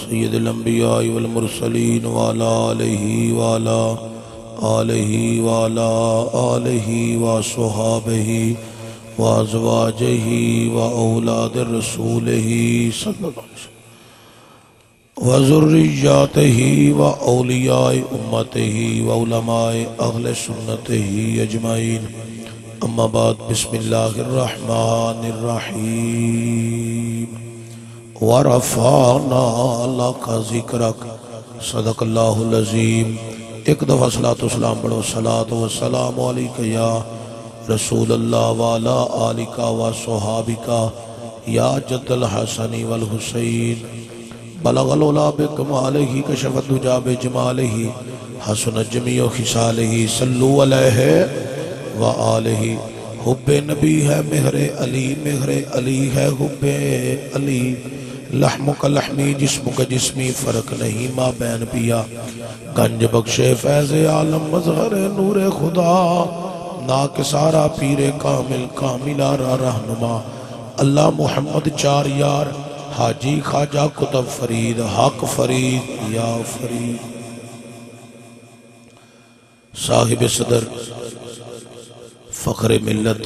سید الانبیاء والمرسلین وعلا آلہ وصحابہ وازواجہ واولاد رسولہ صلی اللہ علیہ وسلم وذریاتہ واولیاء امتہ وعلماء اہل سنتہ اجمعین اما بعد بسم اللہ الرحمن الرحیم ورفعنا لک ذکرک صدق اللہ العظیم۔ ایک دفعہ صلاۃ و سلام پڑھو۔ صلاۃ و سلام علیکہ یا رسول اللہ وعلا آلکہ وصحابکہ یا جد الحسن والحسین بلغ العلا بکمالہ کشف الدجا بجمالہ حسن جمیع خصالہ صلو علیہ وآلہ۔ حب نبی ہے مہر علی، مہر علی ہے حب علی، لحم کا لحمی جسم کا جسمی، فرق نہیں ماں بین پیا، گنج بخشے فیض عالم مظہر نور خدا، ناک سارا پیر کامل کاملارا رہنما، اللہ محمد چار یار، حاجی خواجہ کتب فرید، حق فرید یا فرید۔ صاحب صدر فخر ملت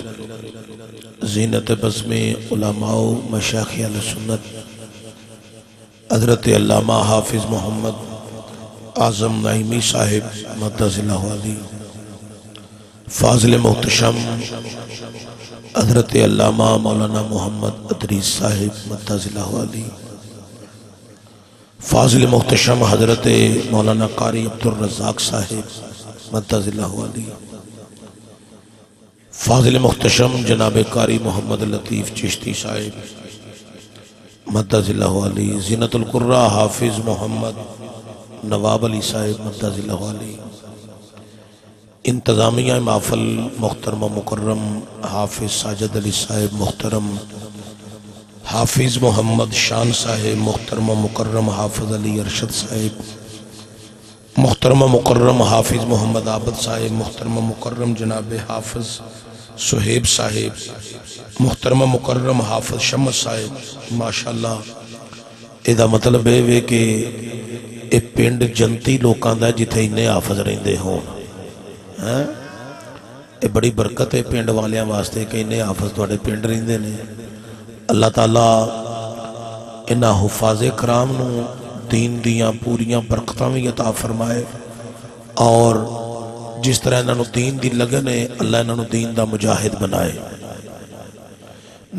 زینت بزم علماء و مشایخ اہل سنت حضرت علامہ حافظ محمد اعظم نعیمی صاحب مدد اللہ علی، فاضل محتشم حضرت علامہ مولانا محمد ادریس صاحب مدد اللہ علی، فاضل محتشم حضرت مولانا قاری عبدالرزاق صاحب مدد اللہ علی، فاضل محتشم جناب قاری محمد لطیف چشتی صاحب مدد اللہ علی، زینت القرآ حافظ محمد نواب علی صاحب مدد اللہ علی، انتظامیہ محفل محترم مکرم حافظ ساجد علی صاحب محترم، حافظ محمد شان صاحب محترم مکرم حافظ علی ارشد صاحب، محترم مکرم حافظ محمد عابد صاحب، محترم مکرم جناب حافظ سہیب صاحب، محترم مکرم حافظ شمس صاحب، ماشاءاللہ ایدہ مطلب ہے کہ اے پینڈ جنتی لوکاں دا جتھے انہیں حافظ رہندے ہوں، اے بڑی برکت ہے پینڈ والیاں واسطے کہ انہیں حافظ دوڑے پینڈ رہندے نے۔ اللہ تعالیٰ انہا حفاظ کرام نو دین دیاں پوریاں برکتاں بھی عطا فرمائے، اور جس طرح انہوں دین دی لگن ہے اللہ انہوں دین دا مجاہد بنائے۔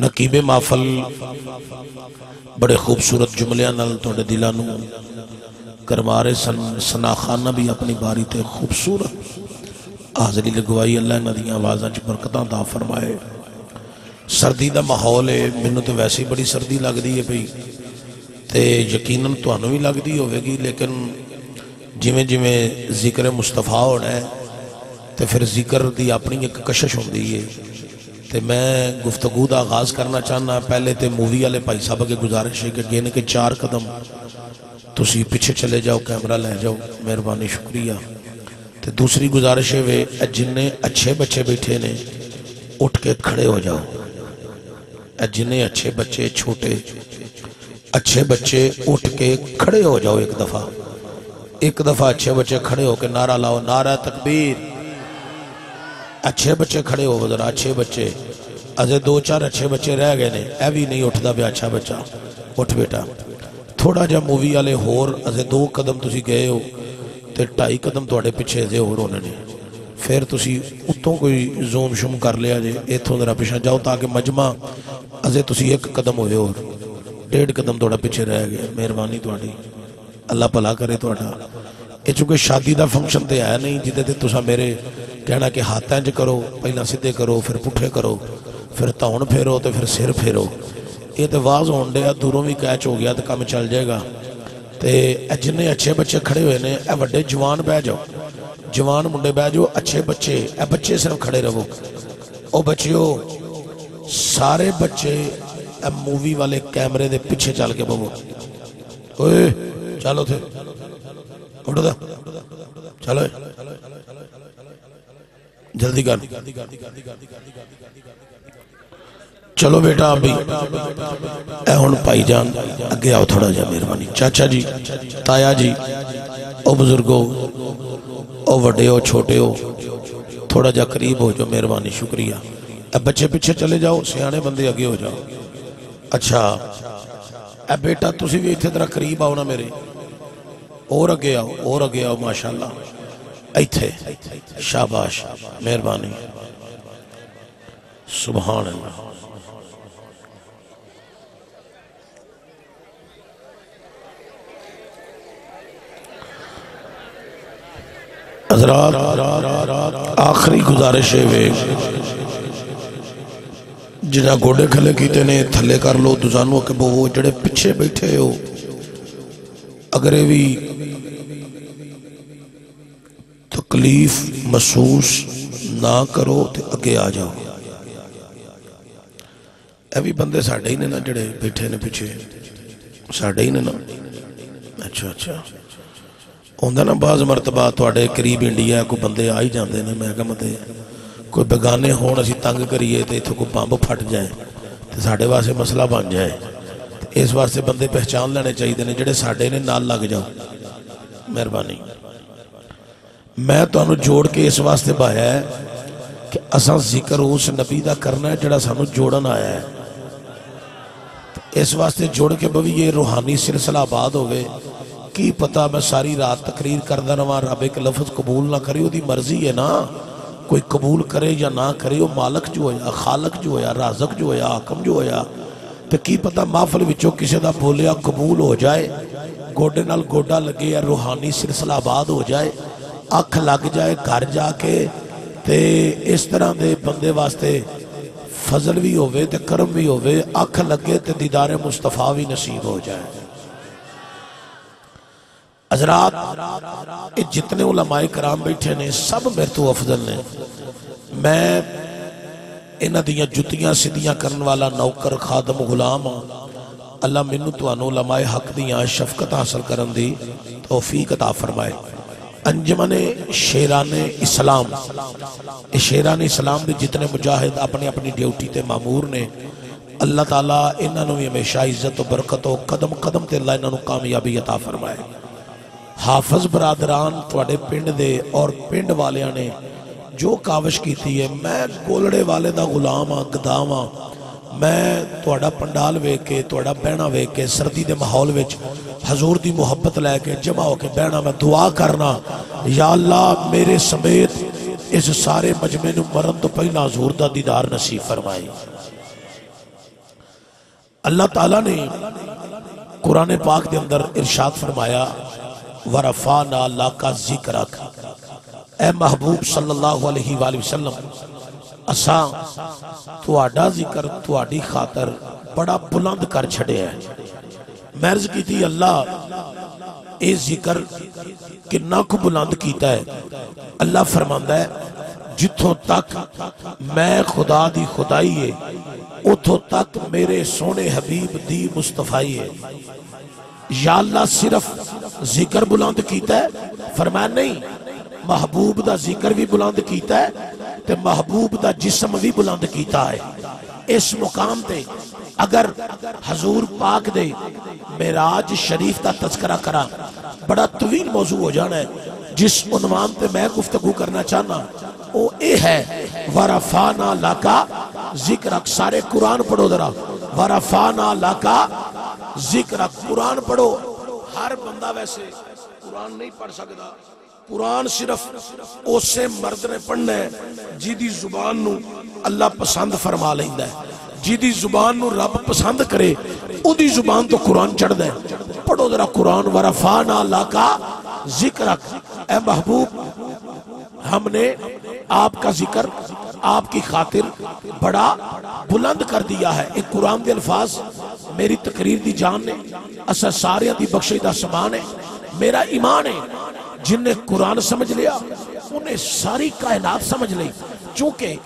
نقیب محفل بڑے خوبصورت جملیاں نال توڑے دلانو کرمارے سناخانہ بھی اپنی باری تے خوبصورت حاضری لگوائی، اللہ انہوں دیاں آوازاں چھ برکتاں عطا فرمائے۔ سردی دا ماحول ہے، منوں تے ویسے بڑی سردی لگ دی ہے بھئی، تے یقیناً تو انہوں بھی لگ دی ہوئے گی، لیکن جویں جویں ذکر مصطفیٰ ہونا ہے تے پھر ذکر دی اپنی ایک کشش ہوں دی ہے۔ تے میں گفتگو دا آغاز کرنا چاہنا، پہلے تے مووی والے بھائی صاحب کے گزارش ہے کہ گینے کے 4 قدم تسی پیچھے چلے جاؤ، کیمرہ لے جاؤ، مہربانی شکریہ۔ تے دوسری گزارش ہے جنہیں اچھے بچے بیٹھے نے اٹھ کے کھڑے ہو جاؤ، جنہیں اچھے بچے چھوٹے اچھے بچے اٹھ کے کھڑے ہو جاؤ، ایک دفعہ اچھے بچے کھڑے ہو کے نعرہ لاؤ، نعرہ تکبیر۔ اچھے بچے کھڑے ہو ذرا، اچھے بچے ازے 2-4 اچھے بچے رہ گئے نے، اے بھی نہیں اٹھدا پیا اچھا بچہ، اٹھ بیٹا۔ تھوڑا جا مووی والے ہور ازے 2 قدم تسی گئے ہو تے 2.5 قدم تواڈے پیچھے ازے ہور ہونے نے، پھر تسی اتوں کوئی زوم شم کر لیا جے، ایتھوں ذرا پیچھے جاؤ تاکہ مجمع ازے تسی 1 قدم ہوئے ہو، 1.5 قدم تواڈا پیچھے رہ گئے۔ مہربانی تواڈی، اللہ بھلا کرے تواڈا۔ یہ چونکہ شادی دا فنکشن تے ہے نہیں جدے تے تسا میرے کہنا کہ ہاتھ انج کرو، پہلا سدھے کرو، پھر پٹھے کرو، پھر تاؤن پھیرو تے پھر سر پھیرو، یہ تے واز ہون دے دوروں بھی کیچ ہو گیا تے کام چل جائے گا۔ تے جنہیں اچھے بچے کھڑے ہوئے نے، اے وڈے جوان بہ جاؤ، جوان منڈے بہ جاؤ، اچھے بچے، اے بچے صرف کھڑے رہو۔ او بچیو سارے بچے اے مووی والے کیمرے دے پیچھے چل کے بہو، اوئے چلو تھے اٹھو دا چلو جلدی کر چلو بیٹا ابھی اے ہن پائی جان اگے آؤ تھوڑا جا مہربانی. چاچا جی، تایا جی، او بزرگو، او وڈے ہو چھوٹے ہو، تھوڑا جا قریب ہو جو مہربانی. شکریہ. اے بچے پیچھے چلے جاؤ، سیانے بندے اگے ہو جاؤ. اچھا اے بیٹا تسی بھی ایتھے ذرا قریب آؤ نا میرے، اور اگے آؤ، اور اگے آؤ. ماشاءاللہ ایتھے. شاباش، مہربانی. سبحان اللہ. حضرات آخری گزارش ہے جنہاں گوڑے کھلے کیتے نے تھلے کر لو دوزانوں کے وہ جڑے پچھے بیٹھے ہو اگر بھی تکلیف محسوس نہ کرو تو اگے آ جاؤ. اے بھی بندے ساڑھے ہی نے نا جڑے بیٹھے نے پیچھے، ساڑھے ہی نے نا. اچھا اچھا ہوندہ نا بعض مرتبہ توڑے قریب انڈیا ہے کوئی بندے آئی جاندے نے. میں کہا متے کوئی بگانے ہون اسی تنگ کریے تو اتھو کوئی بامب پھٹ جائے تو ساڑھے واسے مسئلہ بن جائے. اس واسے بندے پہچان لینے چاہیے نے جڑے ساڑھے نے نال لگ جاؤ. مہربانی. میں تو انہوں جوڑ کے اس واسطے بایا ہے کہ اساں ذکر اس نبی دا کرنا ہے جڑا سانو جوڑن آیا ہے. اس واسطے جوڑ کے بھئی یہ روحانی سلسلہ آباد ہوئے. کی پتہ میں ساری رات تقریر کردہ رہا رب ایک لفظ قبول نہ کرے، وہ دی مرضی ہے نا. کوئی قبول کرے یا نہ کرے، وہ مالک جو ہویا، خالق جو ہویا، رازق جو ہویا، حاکم جو ہویا. تو کی پتہ محفل وچوں کسی دا بولیا قبول ہو جائے، گوڑے نال گوڑا لگے یا روحانی سلسلہ آباد ہو جائے، اکھ لگ جائے گھر جا کے. تے اس طرح دے بندے واسطے فضل بھی ہوئے تے کرم بھی ہوئے، اکھ لگے تے دیدار مصطفیٰ بھی نصیب ہو جائے. حضرات جتنے علماء کرام بیٹھے نے سب میرے تو افضل نے. میں انہاں دیاں جتیاں سدیاں کرن والا نوکر خادم غلام ہوں. اللہ منو تو انو علماء حق دیاں شفقت حاصل کرن دی توفیق عطا فرمائے. انجمن شیران اسلام، شیران اسلام دے جتنے مجاہد اپنی اپنی ڈیوٹی تے معمور نے، اللہ تعالیٰ انہاں نو ہمیشہ عزت و برکت و قدم قدم تے اللہ انہاں نو کامیابی عطا فرمائے. حافظ برادران توڑے پنڈ دے اور پنڈ والیاں نے جو کاوش کی تھی ہے. میں گولڑے والے دا غلام ہاں، گدام ہاں. میں توڑا پنڈال وے کے توڑا بہنا وے کے سردی دے ماحول وچ حضور دی محبت لے کے جمع ہو کے بہنا میں دعا کرنا یا اللہ میرے سمیت اس سارے مجمع نو مرن تو پہلا حضور دا دیدار نصیب فرمائی. اللہ تعالیٰ نے قرآن پاک دے اندر ارشاد فرمایا وَرَفَعْنَا لَكَ ذِكْرَكَ، اے محبوب صلی اللہ علیہ وآلہ وسلم اساں تواڈا ذکر تواڈی خاطر بڑا بلند کر چھڑے ہے. میں عرض کی تھی اللہ اے ذکر کنا کو بلند کیتا ہے. اللہ فرماندہ ہے جتھوں تک میں خدا دی خدائی ہے اتھوں تک میرے سونے حبیب دی مصطفیٰ ہے. یا اللہ صرف ذکر بلند کیتا ہے؟ فرمایا نہیں، محبوب دا ذکر بھی بلند کیتا ہے تے محبوب دا جسم بھی بلند کیتا ہے. اس مقام تے اگر حضور پاک دے معراج شریف دا تذکرہ کرا بڑا طویل موضوع ہو جانا ہے. جس عنوان تے میں گفتگو کرنا چاہنا وہ اے ہے وَرَفَعْنَا لَكَ ذِكْرَكَ. سارے قرآن پڑھو ذرا وَرَفَعْنَا لَكَ ذِكْرَكَ. قرآن پڑھو. ہر بندہ ویسے قرآن نہیں پڑھ سکتا. قرآن صرف اسے مرد نے پڑھنا ہے جی دی زبان نو اللہ پسند فرما لیندہ ہے. جی دی زبان نو رب پسند کرے او دی زبان تو قرآن چڑھ دے. پڑھو ذرا قرآن وَرَفَعْنَا لَكَ ذِكْرَكَ. اے محبوب ہم نے آپ کا ذکر آپ کی خاطر بڑا بلند کر دیا ہے. ایک قرآن دے الفاظ میری تقریر دی جان نے اسا ساریاں دی بخشی دا سامان ہے. میرا ایمان ہے جن نے قرآن سمجھ لیا انہیں ساری کائنات سمجھ لی. چونکہ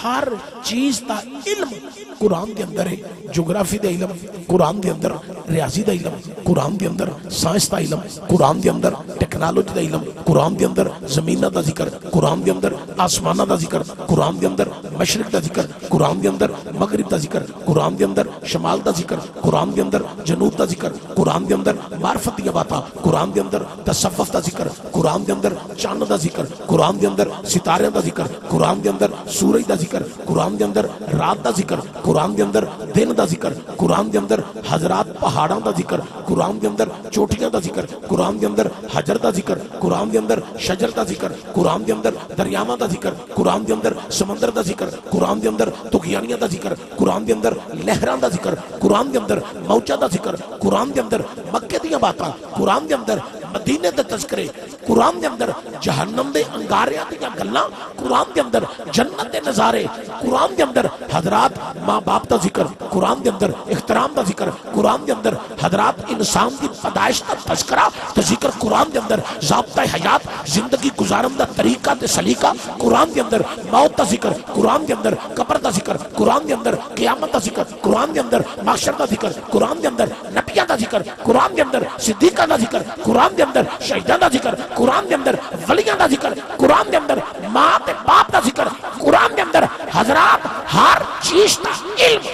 ہر چیز دا علم قرآن دے اندر ہے. جغرافی دا علم قرآن دے اندر، ریاضی دا علم قرآن دے اندر، سائنس دا علم قرآن دے اندر، ٹیکنالوجی دا علم قرآن دے اندر، زمینہ دا ذکر قرآن دے اندر، آسمانہ دا ذکر قرآن دے اندر، مشرق دا ذکر قرآن دے اندر، مغرب دا ذکر قرآن دے اندر، شمال دا ذکر قرآن دے اندر، جنوب دا ذکر قرآن دے اندر، معرفت دی باتاں قرآن دے اندر، تصوف دا ذکر قرآن دے اندر، چاند دا ذکر قرآن دے اندر، ستارے دا ذکر قرآن دے اندر، سورج دا ذکر قرآن دے اندر، رات دا ذکر قرآن دے اندر، دن دا ذکر قرآن دے اندر، حضرات پہاڑاں دا ذکر قرآن دے اندر، چوٹیاں دا ذکر قرآن دے اندر، حجر دا ذکر قرآن دے اندر، شجر دا ذکر قرآن دے اندر، دریاواں دا ذکر قرآن دے اندر، سمندر دا ذکر قرآن دے اندر، طغیانیاں دا ذکر قرآن دے اندر، لہراں دا ذکر قرآن دے اندر، موجہ دا ذکر قرآن دے اندر، مکے دیاں باتاں قرآن دے اندر، مدینے دے تذکرے قرآن دے اندر، جہنم دے انگاریاں دیاں گلاں قرآن دے اندر، جنت دے نظارے قرآن دے اندر، حضرات ماں باپ دا ذکر قرآن دے اندر، احترام دا ذکر قرآن دے اندر، حضرات انسان دی پیدائش دا تذکرہ تے ذکر قرآن دے اندر، ضابطہ حیات زندگی گزارن دا طریقہ تے سلیقہ قرآن دے اندر، موت دا ذکر قرآن دے اندر، قبر دا ذکر قرآن دے اندر، قیامت دا ذکر قرآن دے اندر، محشر دا ذکر قرآن دے اندر، نبیہ دا ذکر قرآن دے اندر، صدیقہ دا ذکر قرآن دے اندر، شہیدان دا ذکر قرآن دے اندر، ولیاں دا ذکر قرآن دے اندر، ماں تے باپ دا ذکر قرآن دے اندر، حضرات ہر چیز دا علم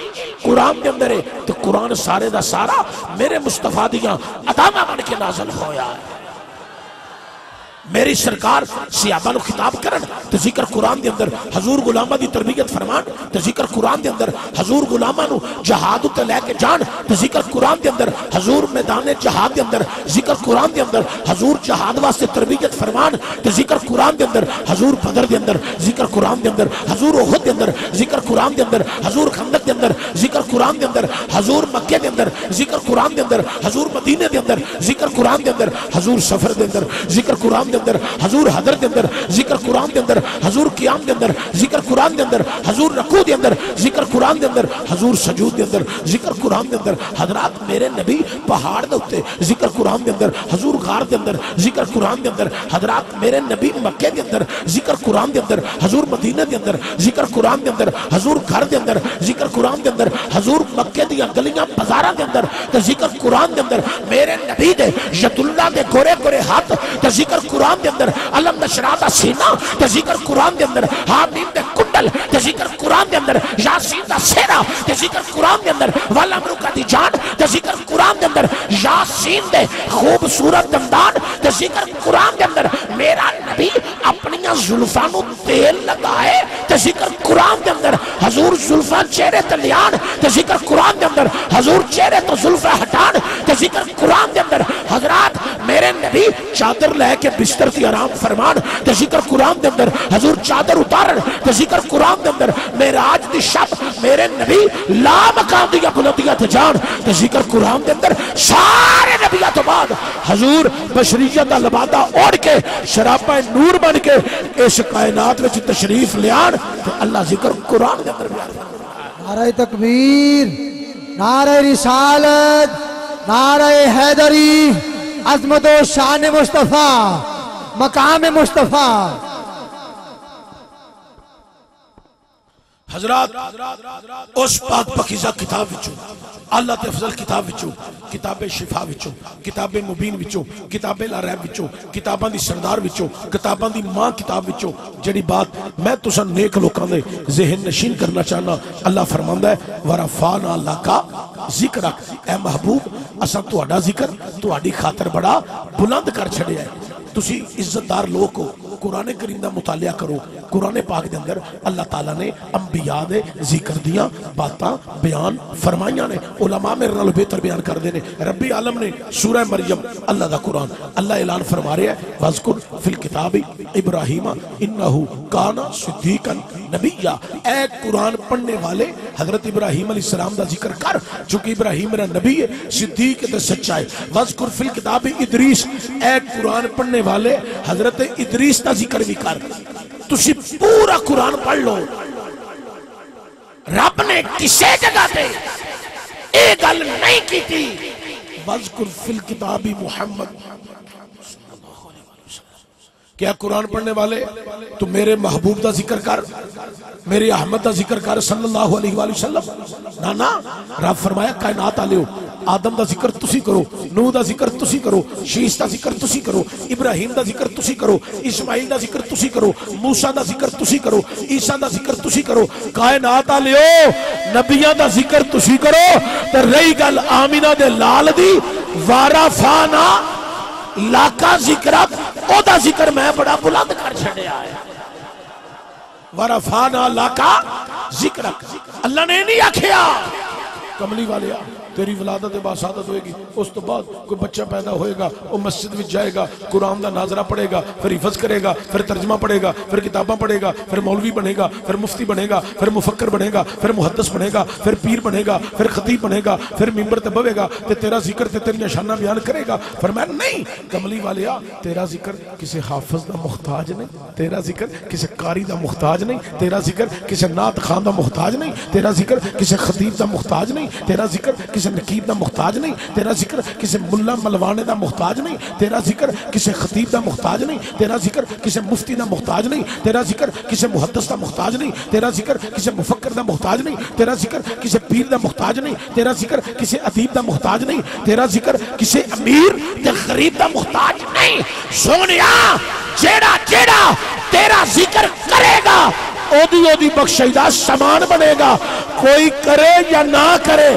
قرآن دے اندر ہے، تو قرآن سارے دا سارا میرے مصطفیٰ دیاں عدامہ بن کے نازل ہویا ہے۔ میری سرکار صحابہ نو خطاب کرن تو ذکر قرآن دے اندر، حضور غلامہ دی تربیت فرمان تو ذکر قرآن دے اندر، حضور غلامہ نو جہاد تے لے کے جان تو ذکر قرآن دے اندر، حضور میدان جہاد دے اندر ذکر قرآن دے اندر، حضور جہاد واسطے تربیت فرمان تو ذکر قرآن دے اندر، حضور بدر دے اندر ذکر قرآن دے اندر، حضور احد دے اندر ذکر قرآن دے اندر، حضور خندق دے اندر ذکر قرآن دے اندر، حضور مکے دے اندر ذکر قرآن دے اندر، حضور مدینے دے اندر ذکر قرآن دے اندر، حضور سفر دے اندر ذکر قرآن دے اندر، حضور حضر دے اندر ذکر قرآن دے اندر، حضور قیام دے اندر ذکر قرآن دے اندر، حضور رکوع دے اندر ذکر قرآن دے اندر، حضور سجود دے اندر ذکر قرآن دے اندر، حضرات میرے نبی پہاڑ دے اتے ذکر قرآن دے اندر، حضور غار دے اندر ذکر قرآن دے اندر، حضرات میرے نبی مکے دے اندر ذکر قرآن دے اندر، حضور مدینہ دے اندر ذکر قرآن دے اندر، حضور گھر دے اندر ذکر قرآن دے اندر، حضور مکے دیاں گلیاں بازاراں دے اندر تے ذکر قرآن دے اندر، میرے نبی دے ید اللہ دے گورے گورے ہاتھ تے ذکر قرآن دے اندر، علم نشرہ دا سینہ تے ذکر قرآن دے اندر، حامیم دے کنڈل تے ذکر قرآن دے اندر، یاسین دا سیرہ تے ذکر قرآن دے اندر، والامرکہ دی جان تے ذکر قرآن دے اندر، یاسین دے خوبصورت دندان تے ذکر قرآن دے اندر، میرا نبی اپنیاں زلفانو تیل لگائے تے ذکر قرآن دے اندر، حضور زلفان چہرے تے لیان تے ذکر قرآن دے اندر، حضور چہرے تو زلفہ ہٹان تے ذکر قرآن دے اندر، حضرات میرے نبی چادر لے کے بستر تی آرام فرمان تے ذکر قرآن دے اندر، حضور چادر اتارن تے ذکر قرآن دے اندر، معراج دی شب میرے نبی لا مقام دیا بلندیاں تے جان تے ذکر قرآن دے اندر، سارے نبیوں تو بعد حضور بشریت دا لبادہ اوڑھ کے شرابہ نور بن کے اس کائنات وچ تشریف لیان تے اللہ ذکر قرآن دے اندر بیان فرمایا۔ نعرہ تکبیر، نعرہ رسالت، نعرہ حیدری، عظمت و شان مصطفیٰ، مقام مصطفیٰ۔ حضرات اس پاک پاکیزہ کتاب وچوں، اللہ تے افضل کتاب وچوں، کتاب شفا وچوں، کتاب مبین وچوں، کتاب لا ریب وچوں، کتاباں دی سردار وچوں، کتاباں دی ماں کتاب وچوں، جڑی بات میں تساں نیک لوکاں دے ذہن نشین کرنا چاہنا، اللہ فرماندا ہے ورفعنا لک ذکرک، اے محبوب اساں تہاڈا ذکر تہاڈی خاطر بڑا بلند کر چھڑیا ہے۔ تسی عزت دار لوگ ہو، قرآن کریم دا مطالعہ کرو، قرآن پاک دے اندر اللہ تعالیٰ نے انبیاء دے ذکر دیاں باتاں بیان فرمائیاں نے، علماء میرے نال بہتر بیان کر دے نے، ربی عالم نے سورہ مریم اللہ دا قرآن اللہ اعلان فرما رہے ہیں وَذْكُرْ فِي الْكِتَابِ ابراہیم اِنَّهُ كَانَ صِدِّيقًا نَبِيًّا، اے قرآن پڑھنے والے حضرت ابراہیم علیہ السلام دا ذکر کر، چونکہ ابراہیم میرا نبی ہے، صدیق تے سچا ہے۔ وَذْكُرْ فِي الْكِتَابِ ادریس، اے قرآن پڑھنے والے حضرت ادریس دا ذکر بھی کر۔ تسی پورا قرآن پڑھ لو، رب نے کسے جگہ تے اے گل نہیں کی تھی وَذْكُرْ فِي الْكِتَابِ محمد، کیا قرآن پڑھنے والے تو میرے محبوب دا ذکر کر، میرے احمد دا ذکر کر صلی اللہ علیہ وآلہ وسلم، نا رب فرمایا کائنات آلے ہو آدم دا ذکر تسی کرو، نوح دا ذکر تسی کرو، شیش دا ذکر تسی کرو، ابراہیم دا ذکر تسی کرو، اسماعیل دا ذکر تسی کرو، موسیٰ دا ذکر تسی کرو، عیسیٰ دا ذکر تسی کرو، کائنات آلیو نبیاں دا ذکر تسی کرو. تے رہی گل آمینہ دے لال دی وارا فانا لاکا ذکرات او دا ذکر میں بڑا بلند کر چھڑے آئے. وارا فانا لاکا ذکرک اللہ نے نہیں آکھیا کملی والیا تیری ولادت باسعادت ہوئے گی، اس تو بعد کوئی بچہ پیدا ہوئے گا، وہ مسجد میں جائے گا، قرآن دا ناظرہ پڑھے گا، پھر حفظ کرے گا، پھر ترجمہ پڑھے گا، پھر کتاباں پڑھے گا، پھر مولوی بنے گا، پھر مفتی بنے گا، پھر مفکر بنے گا، پھر محدث بنے گا، پھر پیر بنے گا، پھر خطیب بنے گا، پھر ممبر تے بوے گا تے تیرا ذکر تے تیری نشانہ بیان کرے گا. فرمایا نہیں کملی والیا تیرا ذکر کسی حافظ دا محتاج نہیں، تیرا ذکر کسی قاری دا محتاج نہیں، تیرا ذکر کسی نعت خان دا محتاج نہیں، تیرا ذکر کسی خطیب دا محتاج نہیں، تیرا ذکر کسی نقیب دا محتاج نہیں، تیرا ذکر کسی ملا ملوانے دا محتاج نہیں، تیرا ذکر کسی خطیب دا محتاج نہیں، تیرا ذکر کسی مفتی دا محتاج نہیں، تیرا ذکر کسی محدث دا محتاج نہیں، تیرا ذکر کسی مفکر دا محتاج نہیں، تیرا ذکر کسی پیر دا محتاج نہیں، تیرا ذکر کسی ادیب دا محتاج نہیں، تیرا ذکر کسی امیر تے غریب دا محتاج نہیں. سونیا جیڑا جیڑا تیرا ذکر کرے گا او دی بخشیدہ سامان بنے گا، کوئی کرے یا نہ کرے.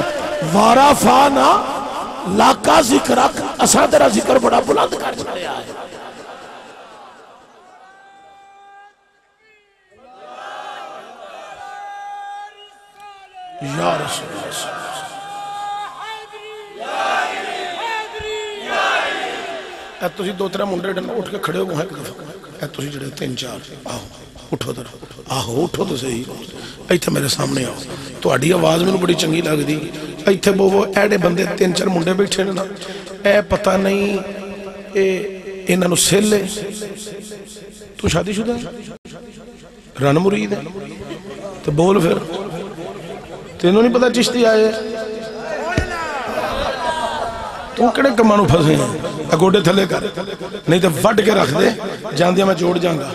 وارا فانا لاکا ذکرک اساں تیرا ذکر بڑا بلند کر چھڑیا ہے. یا رسول اللہ اے تسی دو ترہ منڈے اٹھ کے کھڑے ہو گئے ایک دفعہ، اے تسی جڑے تین چار آہو اٹھو در آہو اٹھو تو صحیح ایتھے میرے سامنے آؤ. تو اڈی آواز میں بڑی چنگی لگ دی. ایتھے وہ ایڈے بندے تین چار منڈے بیٹھے نا، اے پتہ نہیں اے انہوں سیل لے. تو شادی شدہ ہے رن مرید ہے تو بول پھر تینوں نہیں پتہ چشتی آئے تو کڑے کمانو پھنسے ہیں گوڑے تھلے کر نہیں تو وڈ کے رکھ دے جان دیا میں جوڑ جانگا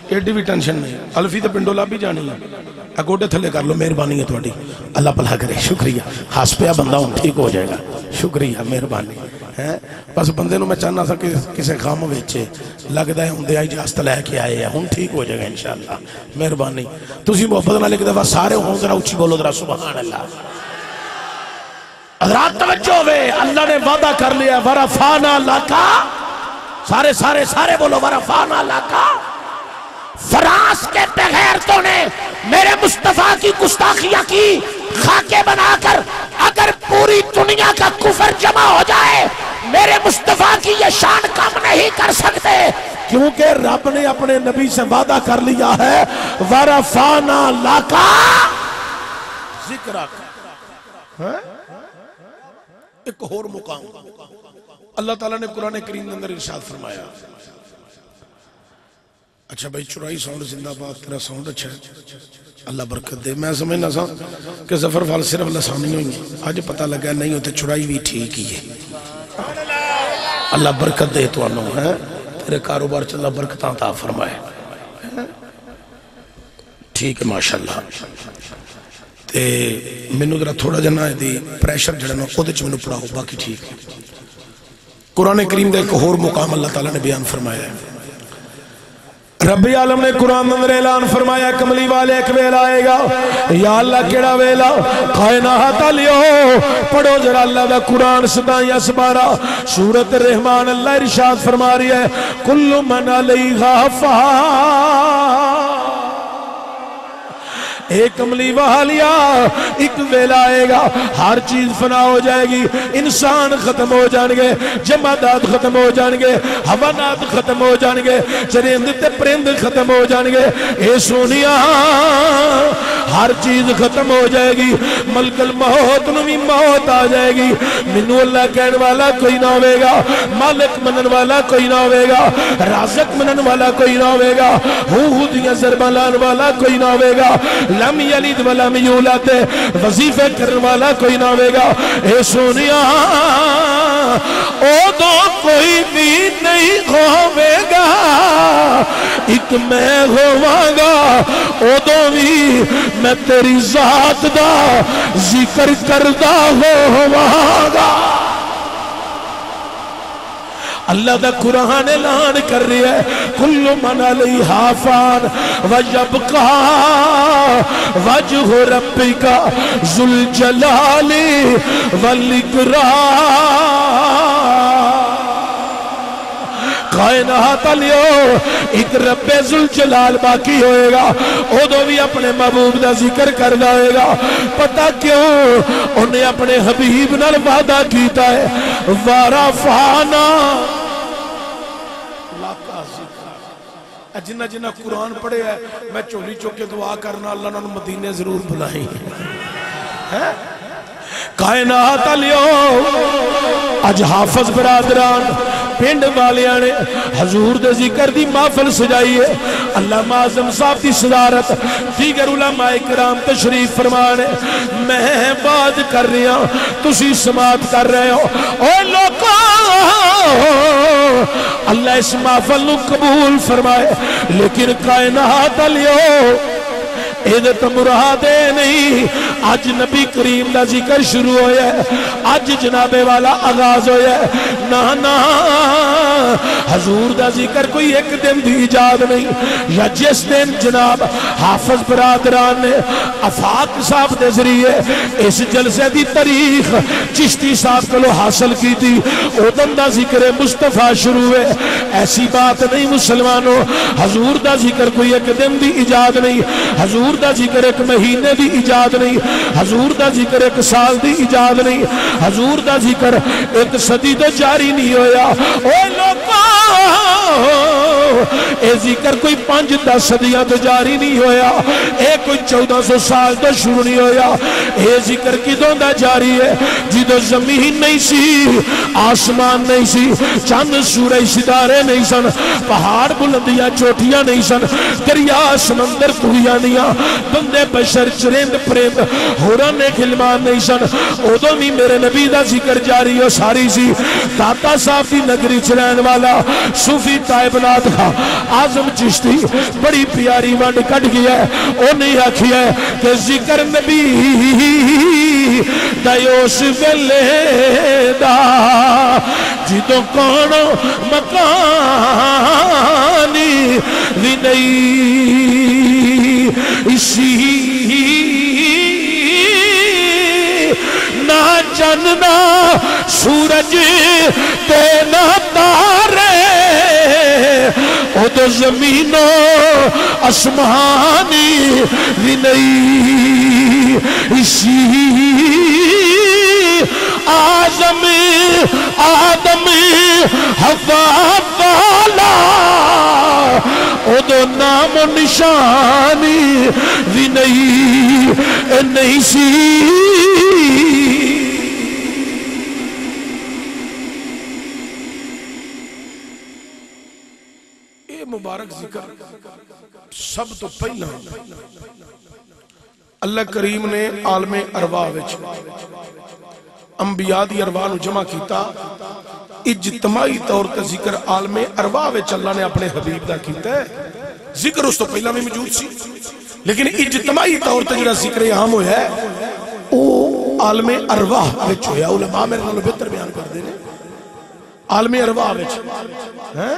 ایڈی بھی ٹینشن نہیں. الفی تو پنڈولا بھی جانی ہے گوڑے تھلے کر لو. مہربانی ہے تھوڑی اللہ پلا کرے. شکریہ ہاس پیا بندہ ہوں ٹھیک ہو جائے گا. شکریہ مہربانی ہے. بس بندے نو میں چاہنا سا کہ کسے خام ویچے لگ دائے ہوں دے آئی جاست لے کے آئے ہیں ہوں ٹھیک ہو جائے گا انشاءاللہ. مہربانی تُسی محبت نہ لکھ دفعہ سارے ہوں ذرا اچھی بولو ذرا سبحان اللہ. حضرات توجہ ہوئے اللہ نے وعدہ کر لیا ورفعنا لکا. سارے سارے سارے بولو ورفعنا لکا. فراس کے بغیرتوں نے میرے مصطفیٰ کی گستاخیاں کی خاکے بنا کر اگر پوری دنیا کا کفر جمع ہو جائے میرے مصطفیٰ کی یہ شان کم نہیں کر سکتے کیونکہ رب نے اپنے نبی سے وعدہ کر لیا ہے ورفعنا لکا ذکرک. ایک اور مقام اللہ تعالیٰ نے قرآن کریم کے اندر ارشاد فرمایا. اچھا بھائی چرائی ساؤنڈ زندہ بات تیرا ساؤنڈ اچھا ہے اللہ برکت دے. میں سمجھنا سا کہ ظفر فال صرف لسانی ہوئی ہیں آج پتہ لگا نہیں ہوتے چرائی بھی ٹھیک ہی ہے. اللہ برکت دے تو انہوں ہے تیرے کاروبار چل اللہ برکتاں تا فرمائے. ٹھیک ہے ماشاءاللہ. تے منو ذرا تھوڑا جنا ہے دی پریشر جڑنا خود چ منو پڑھاؤ باقی ٹھیک ہے. قرآن کریم دے ایک اور مقام اللہ تعالیٰ نے بیان فرمایا ہے. رب عالم نے قرآن اندر اعلان فرمایا کملی والے ایک ویلا آئے گا. یا اللہ کیڑا ویلا کائنات لیو پڑھو ذرا اللہ دا قرآن صدایاں سبارہ سورۃ الرحمن. اللہ ارشاد فرما رہی ہے کل من علیہا فان. ایک کملی والیا ایک ویلا آئے گا ہر چیز فنا ہو جائے گی. انسان ختم ہو جان گے جمادات ختم ہو جان گے حیوانات ختم ہو جان گے چرند تے پرند ختم ہو جان گے. اے سونیا ہر چیز ختم ہو جائے گی. ملک الموت نو بھی موت آ جائے گی. منو اللہ کہنے والا کوئی نہ ہوئے گا مالک منن والا کوئی نہ ہوئے گا رازق منن والا کوئی نہ ہوئے گا ہو دیاں ضرباں لان والا کوئی نہ ہوئے گا لم یلد ولم یولد وظیفے کرنے والا کوئی نہ ہوئے گا. اے سونیا او دو کوئی بھی نہیں ہوے گا ایک میں ہوواں گا ادو بھی میں تیری ذات دا ذکر کردہ ہوواں گا اللہ دا قرآن اعلان کر رہا ہے کل من علیہا فان ویبقا وجہ ربک ذو الجلال والاکرام کائنات لیو ایک رب ذوالجلال باقی ہوئے گا ادو بھی اپنے محبوب دا ذکر کر دائے گا پتہ کیوں انہیں اپنے حبیب نال وعدہ کیتا ہے ورفعنا جنہ جنہ قرآن پڑھے ہے میں چولی چوکے دعا کرنا اللہ نے مدینے ضرور بلائیں کائنات لیو اج حافظ برادران پینڈ والیاں نے حضور دے ذکر دی محفل سجائی ہے اللہ معظم صاحب دی صدارت دیگر علماء کرام تشریف فرمانے میں بات کر رہی ہوں تسی سماعت کر رہے ہو اے لوگوں اللہ اس محفل نو قبول فرمائے لیکن کائنات لیو ایدت مرادے نہیں آج نبی کریم دا ذکر شروع ہویا ہے آج جناب والا آغاز ہویا ہے نا حضور دا ذکر کوئی ایک دن دی ایجاد نہیں یا جس دن جناب حافظ برادران نے افاق صاحب دے ذریعے اس جلسے دی تاریخ چشتی صاحب کو حاصل کی تھی ادن دا ذکر مصطفیٰ شروع ہے ایسی بات نہیں مسلمانوں حضور دا ذکر کوئی ایک دن دی ایجاد نہیں حضور دا ذکر ایک مہینے دی ایجاد نہیں حضور دا ذکر ایک سال دی ایجاد نہیں حضور دا ذکر ایک صدی تو جاری نہیں ہویا اے لوگوں اے ذکر کوئی 5-10 صدیاں تو جاری نہیں ہویا اے کوئی 1400 سال تو شروع نہیں ہویا اے ذکر کدوں دا جاری ہے جدو زمین نہیں سی آسمان نہیں سی چند سورج ستارے نہیں سن پہاڑ بلندیاں چوٹیاں نہیں سن دریا سمندر کویاں نہیں بندے بشر چرند پرند ہورن خلمان نہیں سن ادو بھی میرے نبی دا ذکر جاری ہو ساری سی داتا صاحب دی نگری چلین والا صوفی طائبنات کا آزم چشتی بڑی پیاری ونڈ کٹ گیا ہے او نہیں آکھی ہے کہ ذکر نبی دیوس ویلے دا جدو کونو مکانی وی نہیں اسی نہ چننا سورج تے نہ تارے او تو زمینوں اسمانی بھی نہیں اسی آدم حوا والا او دو نام و نشانی بھی نہیں سی اے مبارک ذکر سب تو پہلا اللہ کریم نے عالم ارواح وچ انبیاء دی ارواح نو جمع کیتا اجتماعی طور تے ذکر عالم ارواح وچ اللہ نے اپنے حبیب دا کیتا ہے ذکر اس تو پہلا بھی موجود سی لیکن اجتماعی طور تے جڑا ذکر عام ہویا ہے او عالم ارواح وچ ہویا علماء میرے نال بہتر بیان کر دے نے عالم ارواح وچ ہیں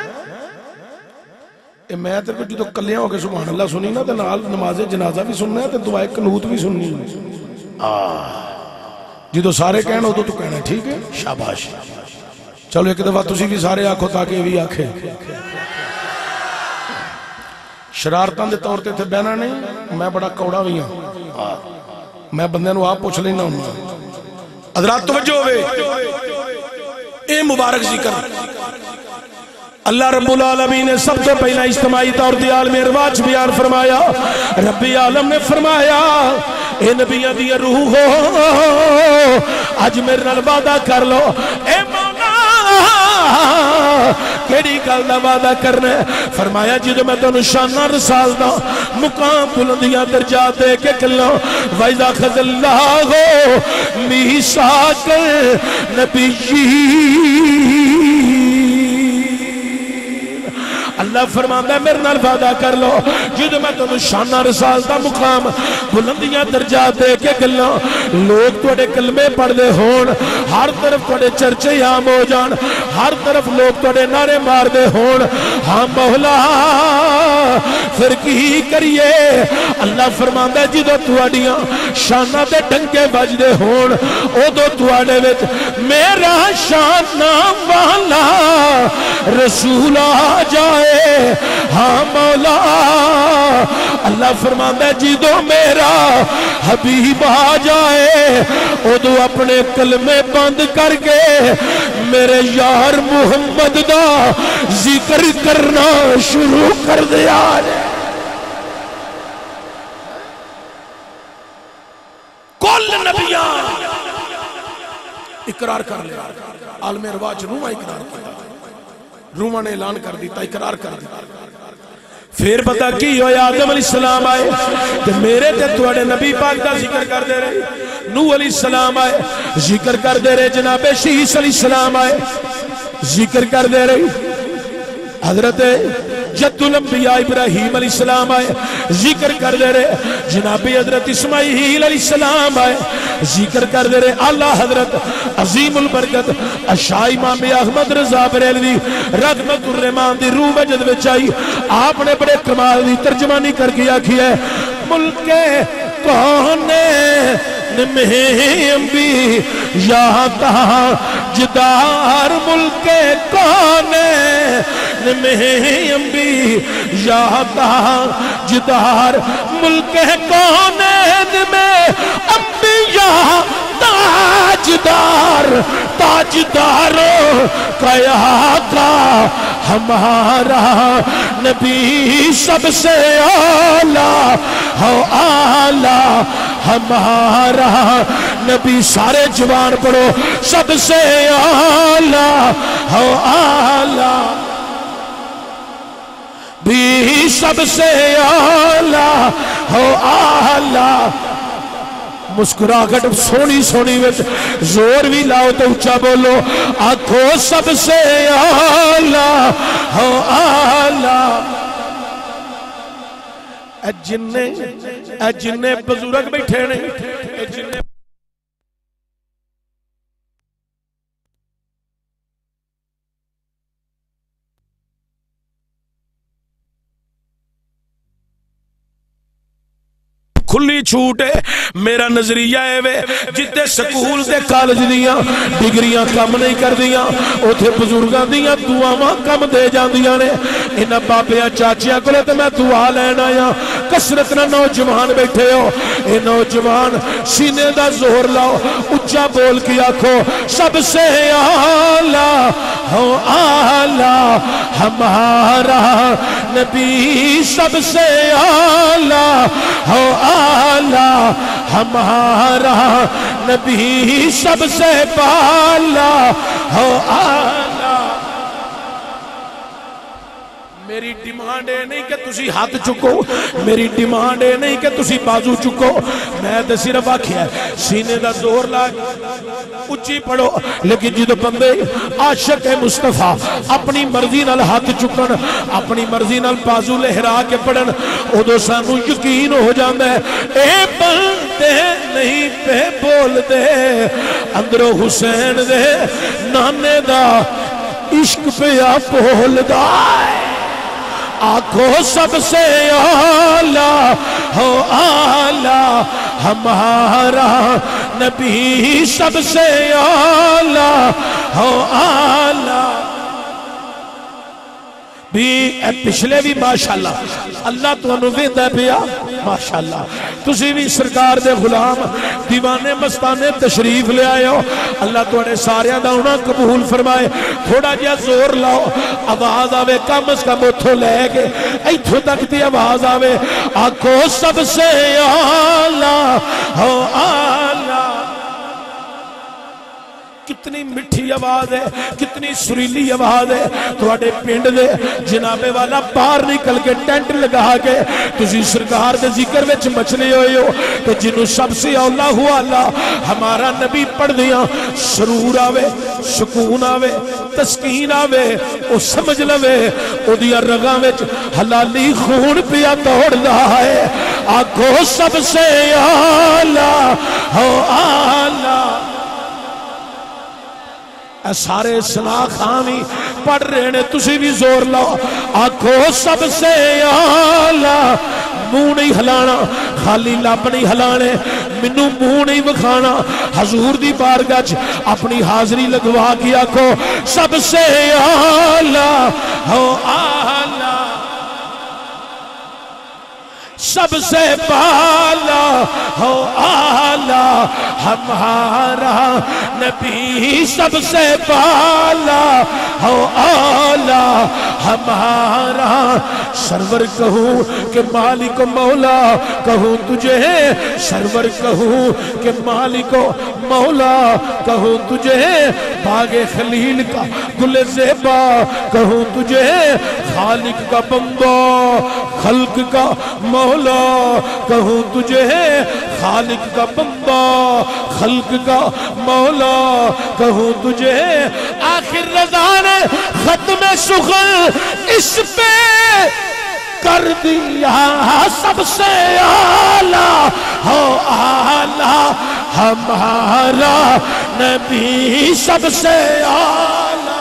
میں تیرے کو جدو کلیاں ہو کے سبحان اللہ سنی نا تے نال نماز جنازہ بھی سننا ہے تے دعائے قنوت بھی سننی جدو سارے کہنا ہو تو کہنا ہے ٹھیک ہے شاباش چلو ایک دفعہ تسی بھی سارے آنکھو تاکہ بھی آنکھیں شرارتان دے طور تے بہنا نہیں میں بڑا کوڑا ہوئی ہوں میں بندے نو آپ پوچھ لینا ہوں حضرات توجہ ہوئے اے مبارک ذکر اللہ رب العالمین نے سب سے پہلا اجتماعی طور دی عالم ارواح بیان فرمایا ربی عالم نے فرمایا اے نبیہ دی روح ہو آج میرے نال وعدہ کر لو اے مولا کیڑی گل دا وعدہ کرنا ہے فرمایا جدو میں تانوں شاناں رسال دا مقام بلندیاں درجات دے کے کلو وَإِذَا أَخَذَ اللَّهُ مِيثَاقَ النَّبِيِّينَ اللہ فرماندا ہے میرے نال وعدہ کر لو جدوں میں تانوں شانہ رسالت مقام بلندیاں درجات دے کے گلاں لوگ تواڈے کلمے پڑھدے ہون ہر طرف تواڈے چرچے عام ہو جان ہر طرف لوگ تواڈے نعرے ماردے ہون ہاں مولا پھر کی کریے اللہ فرماندا ہے جدوں تواڈیاں شاناں دے ڈنگے بجدے ہون اودوں تواڈے وچ میرا شانہ والا رسول آ جائے ہاں مولا اللہ فرماندا ہے جدوں میرا حبیب آ جائے اودوں اپنے کلمے بند کر کے میرے یار محمد دا ذکر کرنا شروع کر دیا کل نبیاں اقرار کر لیا عالم ارواح روما اقرار کیا روما نے اعلان کر دیتا اقرار کر دیتا پھر پتہ کی ہویا آدم علیہ السلام آئے کہ میرے تے تواڈے نبی پاک دا ذکر کر دے رہے نوح علیہ السلام آئے ذکر کر دے رہے جناب شیس علیہ السلام آئے ذکر کر دے رہے حضرت جد الانبیاء ابراہیم علیہ السلام آئے ذکر کر دے رہے جناب حضرت اسماعیل علیہ السلام آئے ذکر کر دے رہے اللہ حضرت عظیم البرکت اشاہ امام احمد رضا بریلوی رحمت الرحمان دی روح وجد وچ آئی آپ نے بڑے کمال دی ترجمانی کر کے آکھی ہے ملک کونے میں انبی یا تاجدار ملک کونے میں انبی یا تاجدار ملک کونے میں انبیاء تاجدار تاجداروں کا آقا ہمارا نبی سب سے اعلیٰ ہو اعلیٰ ہمارا نبی سارے جوان پڑھو سب سے اعلیٰ ہو اعلیٰ بھی سب سے اعلیٰ ہو اعلیٰ مسکراہٹ سونی سونی وچ زور بھی لاؤ تو اونچا بولو آنکھوں سب سے اعلیٰ ہو اعلیٰ اے جننے بزرگ بیٹھے نے اے جننے کھلی چھوٹ ہے میرا نظریہ ہے وے جتے سکول دے کالج دیاں ڈگریاں کم نہیں کر دیاں اوتھے بزرگاں دیاں دعاواں کم دے جاندیاں نے انہاں بابیاں چاچیاں کولے تے میں دعا لین آیا کثرت نہ نوجوان بیٹھے ہو اے نوجوان سینے دا زور لاؤ اونچا بول کے آکھو سب سے اعلیٰ ہو اعلیٰ ہمارا نبی سب سے اعلیٰ ہو اعلیٰ ہمارا نبی سب سے بالا ہو اعلیٰ میری ڈیمانڈ ہے نہیں کہ تسی ہاتھ چکو میری ڈیمانڈ ہے نہیں کہ تسی بازو چکو میں تے صرف آکھیا سینے دا زور لا اچھی پڑھو لیکن جدو بندے عاشق مصطفیٰ اپنی مرضی نال ہاتھ چکن اپنی مرضی نال بازو لہرا کے پڑھن ادو سانو یقین ہو جاندہ ہے اے بندے نہیں پہ بول دے اندرو حسین دے نانے دا عشق پہ آپ بول دا آنکھوں سب سے اعلیٰ ہو اعلیٰ ہمارا نبی سب سے اعلیٰ ہو اعلیٰ بھی پچھلے بھی ماشاءاللہ اللہ تو انہوں ویندہ پیا ماشاءاللہ تسی بھی سرکار دے غلام دیوانے مستانے تشریف لے آئے ہو اللہ تو انہیں ساریاں دا انہاں قبول فرمائے تھوڑا جا زور لاؤ آواز آوے کم از کم اتھو لے گے ایتھو تک دی آواز آوے آنکھوں سب سے اعلیٰ ہو اعلیٰ کتنی مٹھی آواز ہے، کتنی سریلی آواز ہے. تواڈے پنڈ دے جناب والا باہر نکل کے ٹینٹ لگا کے تسی سرکار دے ذکر وچ مچلے ہوئے ہو. تو جنوں سب سے اولا ہوا اللہ ہمارا نبی پڑھ دیاں سرور آوے، سکون آوے، تسکین آوے، او سمجھ لوے او دیا رگاں وچ حلالی خون پیا دوڑدا ہے. آکھو سب سے اولا ہو آلہ. اے سارے سنا خامی پڑھ رہے نے، تسی بھی زور لاؤ. آکھو سب سے اولا. منہ نہیں ہلانا، خالی لب نہیں ہلانے، منو منہ نہیں بکھانا. حضور دی بارگاہ چ اپنی حاضری لگوا کے آکھو سب سے اولا ہو آلہ، سب سے بالا ہو آلہ ہمارا نبی، سب سے بالا ہو آلہ ہمارا. سرور کہوں کہ مالک و مولا کہوں تجھے، سرور کہوں کہ مالک و مولا کہوں تجھے، باغ خلیل کا گل زیبا کہوں تجھے، خالق کا بندہ خلق کا مولا کہوں تجھے، خالق کا بندہ خلق کا مولا کہوں تجھے. آخر رضا نے ختم سخن اس پہ کر دیا سب سے اعلیٰ ہو اعلیٰ ہمارا نبی، سب سے اعلیٰ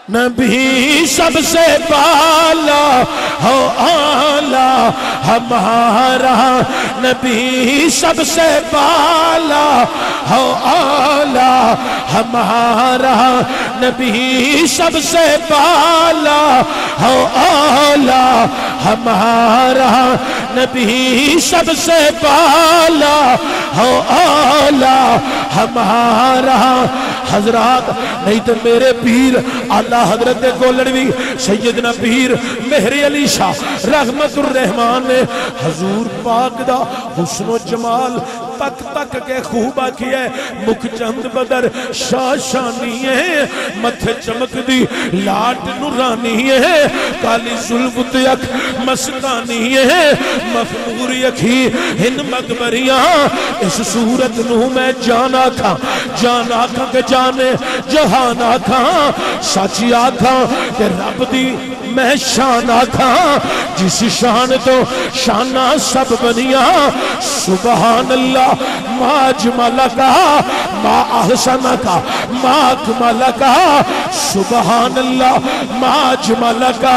نبی، سب سے بالا ہو اعلیٰ ہمارا نبی، سب سے بالا ہو اعلیٰ ہمارا نبی، سب سے بالا ہو اعلیٰ ہمارا نبی، سب سے بالا ہو اعلیٰ ہمارا. حضرات نہیں تو میرے پیر اعلیٰ حضرت گولڑوی سیدنا پیر مہر علی شاہ رحمت الرحمان نے حضور پاک دا حسن و جمال تک تک کے خوب آکھی ہے. مکھ چند بدر شاہ شانی ہے، متھے چمک دی لاٹ نورانی ہے، کالی ظلفت یک مستانی ہے، مخمور یکھی ہن مقبریاں. اس صورت نو میں جانا کھا، جانا کھا کہ جانے جہان آکھاں، سچی آکھاں کہ رب دی میں شان آکھاں، جس شان تو شانہ سب بنیاں. سبحان اللہ ما اجملکا ما احسنکا ما اکملکا، سبحان اللہ ما اجملکا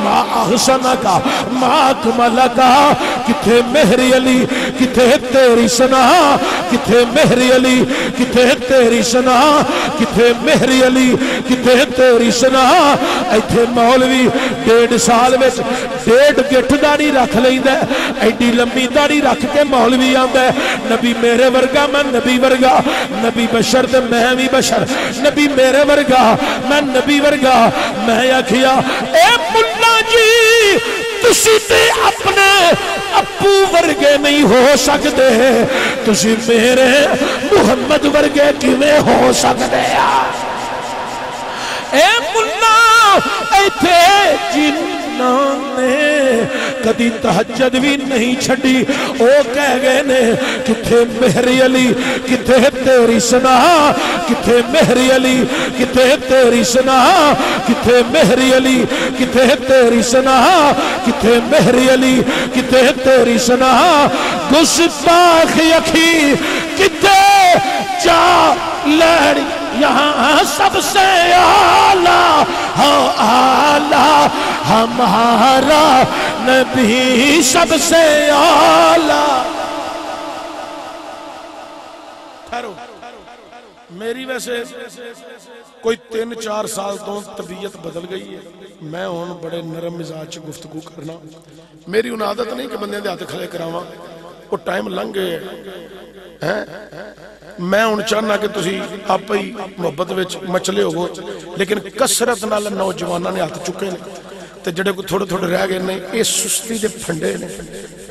ما احسنکا ما اکملکا. کتھے مہر علی کتھے تیری سنا، کتھے مہر علی کتھے تیری سنا، کتھے مہر علی کتھے تیری سنا. ایتھے مولوی 1.5 سال وچ 1.5 گٹھ داڑھی رکھ لیندا ہے، ایڈی لمبی داڑھی رکھ کے مولوی آندا ہے نبی میرے ورگا میں نبی ورگا، نبی بشر تے میں بھی بشر، نبی میرے ورگا میں نبی ورگا. میں آکھیا اے ملا جی تسی تے اپنے ابو ورگے نہیں ہو سکتے، تسی میرے محمد ورگے کیویں ہو سکتے ہیں. اے ملا ایتھے جنہاں نے کدی تہجد بھی نہیں چھڑی، او کہہ گئے نے کتھے مہر علی کتھے تیری سنا، کتھے مہر علی کتھے تیری سنا، کتھے مہر علی کتھے تیری سنا، کتھے مہر علی کتھے تیری سنا. گستاخ یکھی کتھے جا لڑی یہاں سب سے اعلیٰ ہو اعلیٰ ہمارا نبی، سب سے اعلیٰ. میری ویسے کوئی 3-4 سال تو طبیعت بدل گئی ہے، میں ہوں بڑے نرم مزاج گفتگو کرنا. میری ان عادت نہیں کہ بندے دے ہاتھ کھڑے کراواں، وہ ٹائم لنگ گئے ہیں. میں ہوں چاہنا کہ تسی آپ ہی محبت وچ مچلے ہو، لیکن کسرت نال نوجواناں نے ہاتھ چکے نے. تے جڑے کو تھوڑے تھوڑے رہ گئے نہیں یہ سستی دے پھنڈے نے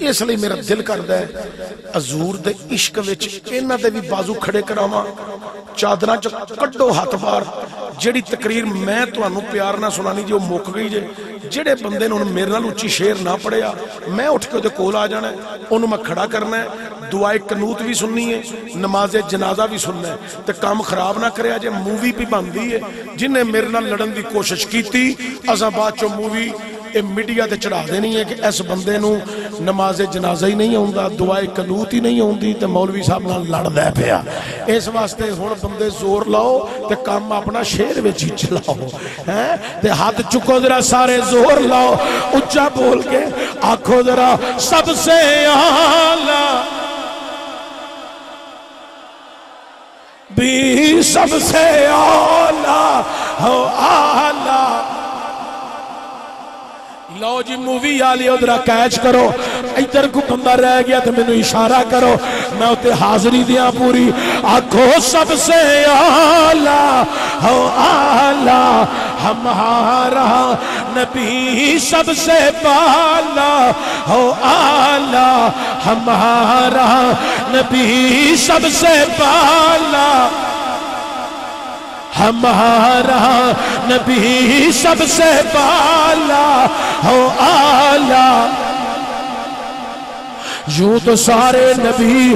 اس لئے میرا دل کردا ہے حضور دے عشق وچ انہاں دے بھی بازو کھڑے کراواں چادراں چ کڈو ہاتھ بار جڑی تقریر میں تانوں پیار نہ سنانی جو مک گئی جے جڑے بندے نے میرے نال اچھی شعر نہ پڑھیا میں اٹھ کے دے کول آ جانا ہے اونوں میں کھڑا کرنا ہے دعائے قنوت بھی سننی ہے نماز جنازہ بھی سننا ہے تے کام خراب نہ کریا جے مووی بھی بندی ہے جن نے میرے نال لڑن دی کوشش کیتی اساں بعد چوں مووی اے میڈیا تے چڑھا دینی ہے کہ اس بندے نو نماز جنازہ ہی نہیں ہوندا دعائے قنوت ہی نہیں ہوندی تے مولوی صاحب نال لڑدا پیا اس واسطے ہن بندے زور لاؤ تے کام اپنا شعر وچ ہی چلاؤ ہیں تے ہاتھ چکو ذرا سارے زور لاؤ اونچا بول کے آکھو ذرا سب سے اعلی بھی سب سے اعلی ہو اعلی لو جی مووی آلی ادھرا کیچ کرو ادھر کو بندہ رہ گیا تو میں نے اشارہ کرو میں اتے حاضری دیا پوری آنکھو سب سے اعلیٰ ہو اعلیٰ ہمارا نبی سب سے بالا ہو اعلیٰ ہمارا نبی سب سے بالا ہمارا نبی سب سے بالا ہو اعلیٰ یوں تو سارے نبی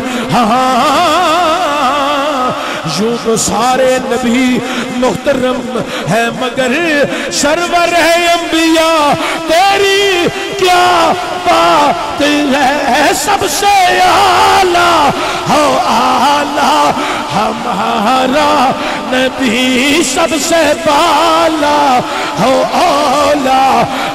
یوں تو سارے نبی محترم ہے مگر سرور ہے انبیاء تیری کیا بات ہے سب سے اعلیٰ ہو اعلیٰ ہمارا نبی سب سے بالا ہو اولا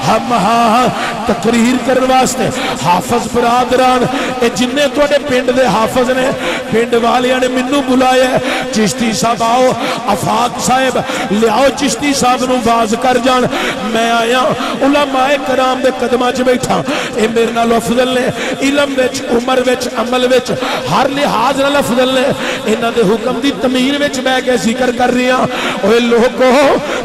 ہمارا تقریر کرنے واسطے حافظ برادران اے جننے توڑے پنڈ دے حافظ نے پنڈ والیاں نے منو بلایا ہے چشتی صاحب آؤ افاق صاحب لیاؤ چشتی صاحب نو باز کر جان میں آیا علماء کرام دے قدمہ چ بیٹھا اے میرے نال افضل نے علم وچ عمر وچ عمل وچ ہر لحاظ نال افضل نے انہاں دے حکم دی تمیر وچ میں کے ذکر کر رہی ہاں اوے لوگو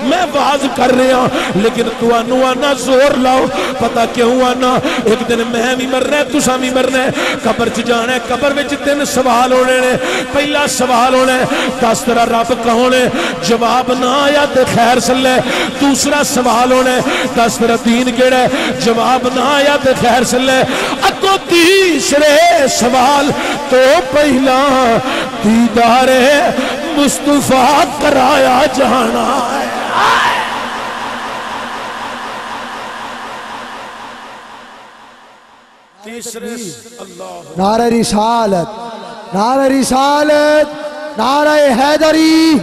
میں باز کر رہی ہاں لیکن تو انو آنا زور لاؤ پتہ کیوں آنا ایک دن میں بھی مرنا ہے تساں بھی مرنا ہے قبر چ جانا ہے قبر وچ تین سوال ہونے نے پہلا سوال ہونا ہے دس تیرا رب کون ہے جواب نہ آیا تے خیر سلے دوسرا سوال ہونا ہے دس تیرا دین کیڑا ہے جواب نہ آیا تے خیر سلے اگوں تیسرے سوال تو پہلا دیدار مصطفیٰ کرایا جانا ہے تیسرے نعرہ رسالت نعرہ رسالت نعرہ حیدری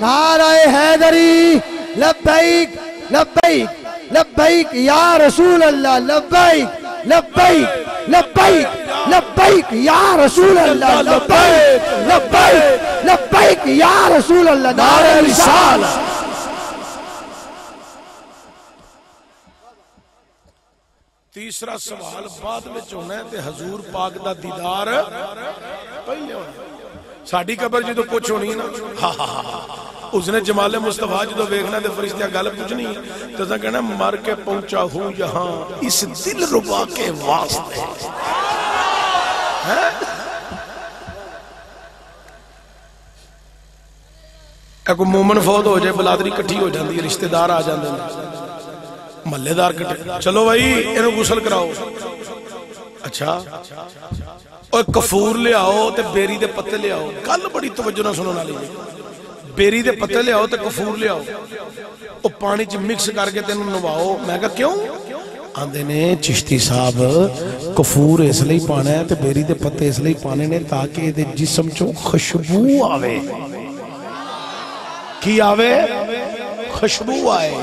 نعرہ حیدری لبیک لبیک لبیک یا رسول اللہ لبیک لبیک لبیک لبیک یا رسول اللہ لبیک لبیک لبیک یا رسول اللہ نعرہ رسالت تیسرا سوال بعد میں ہونا ہے تے حضور پاک دا دیدار پہلے ہونا ساڑھی قبر جدو کچھ ہونی نا اس نے جمال مصطفیٰ جدو بیگنا دے فرشتیاں گالب کچھ نہیں ہے تو اسے کہنا مر کے پہنچا ہوں یہاں اس دل ربا کے واسطے ایک مومن فوت ہو جائے بلادری کٹھی ہو جاندی ہے رشتہ دار آ جاندے ہیں محلے دار کٹے چلو بھائی انہوں غسل کراؤ اچھا اور کفور لے آؤ تے بیری دے پتے لے آؤ کل بڑی توجہ نہ سنو نہ لیجئے بیری دے پتے لے آؤ تے کفور لے آؤ اور پانی چ مکس کر کے تینوں نواؤ میں کہا کیوں آندے نے چشتی صاحب کفور اس لئے پانا ہے تے بیری دے پتے اس لئے پانے نے تاکہ دے جسم چوں خوشبو آوے کی آوے خوشبو آئے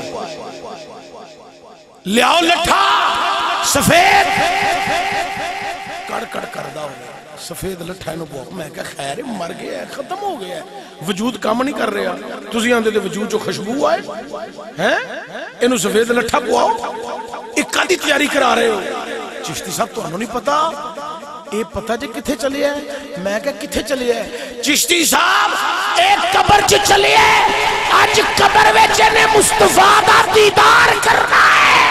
لیاؤ لٹھا سفید کڑ کڑ کردہ ہو گیا سفید لٹھا انہوں بہت میں کہا خیر مر گیا ہے ختم ہو گیا ہے وجود کام نہیں کر رہا تُسی آندے دے وجود جو خوشبو آئے انہوں سفید لٹھا کو آؤ ایک کالی تیاری کرا رہے ہو چشتی صاحب تو انہوں نہیں پتا اے پتا جے کتھے چلی ہے میں کہا کتھے چلی ہے چشتی صاحب ایک قبر چ چلی ہے آج قبر ویچے نے مصطفیٰ دا دیدار کرنا ہے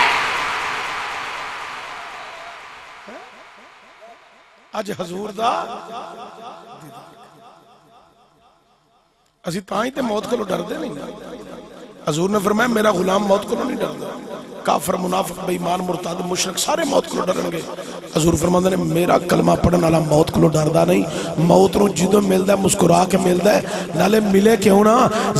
اج حضور دا اسی تاں ہی تے موت کو ڈر دے نہیں. حضور نے فرمایا میرا غلام موت کو نہیں ڈردا. کافر منافق بے ایمان مرتد مشرک سارے موت کو ڈرن گے. حضور فرماندے نے میرا کلمہ پڑھن والا موت کو ڈردا نہیں. موت نو جدوں ملدا ہے مسکرا کے ملدا ہے. نالے ملے کیوں نہ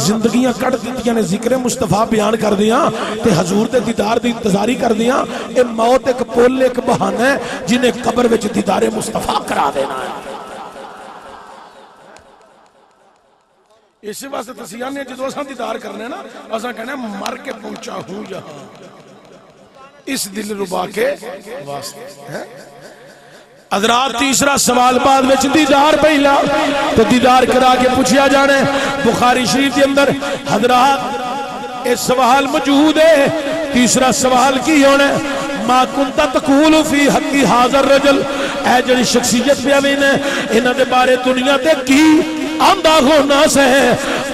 زندگیاں کٹ دتیاں نے ذکر مصطفیٰ بیان کر دیاں تے حضور دے دیدار دی انتظاری کر دیاں. اے موت ایک پل ایک بہانہ ہے جنہیں قبر وچ دیدار مصطفیٰ کرا دینا ہے. اسی واسطے تسیاں نے جدو اساں دیدار کرنے نا اساں کہنا مر کے پہنچا ہوں یہاں اس دل ربا کے واسطے. حضرات تیسرا سوال بعد وچ دیدار پہلا تو دیدار کرا کے پوچھیا جانے. بخاری شریف کے اندر حضرات اس سوال موجود ہے. تیسرا سوال کی ہونے ما کنت تقول فی حق ھذا الرجل. اے جڑی شخصیت پہ آویں نے انہاں دے بارے دنیا تے کی آندہ ہونا سے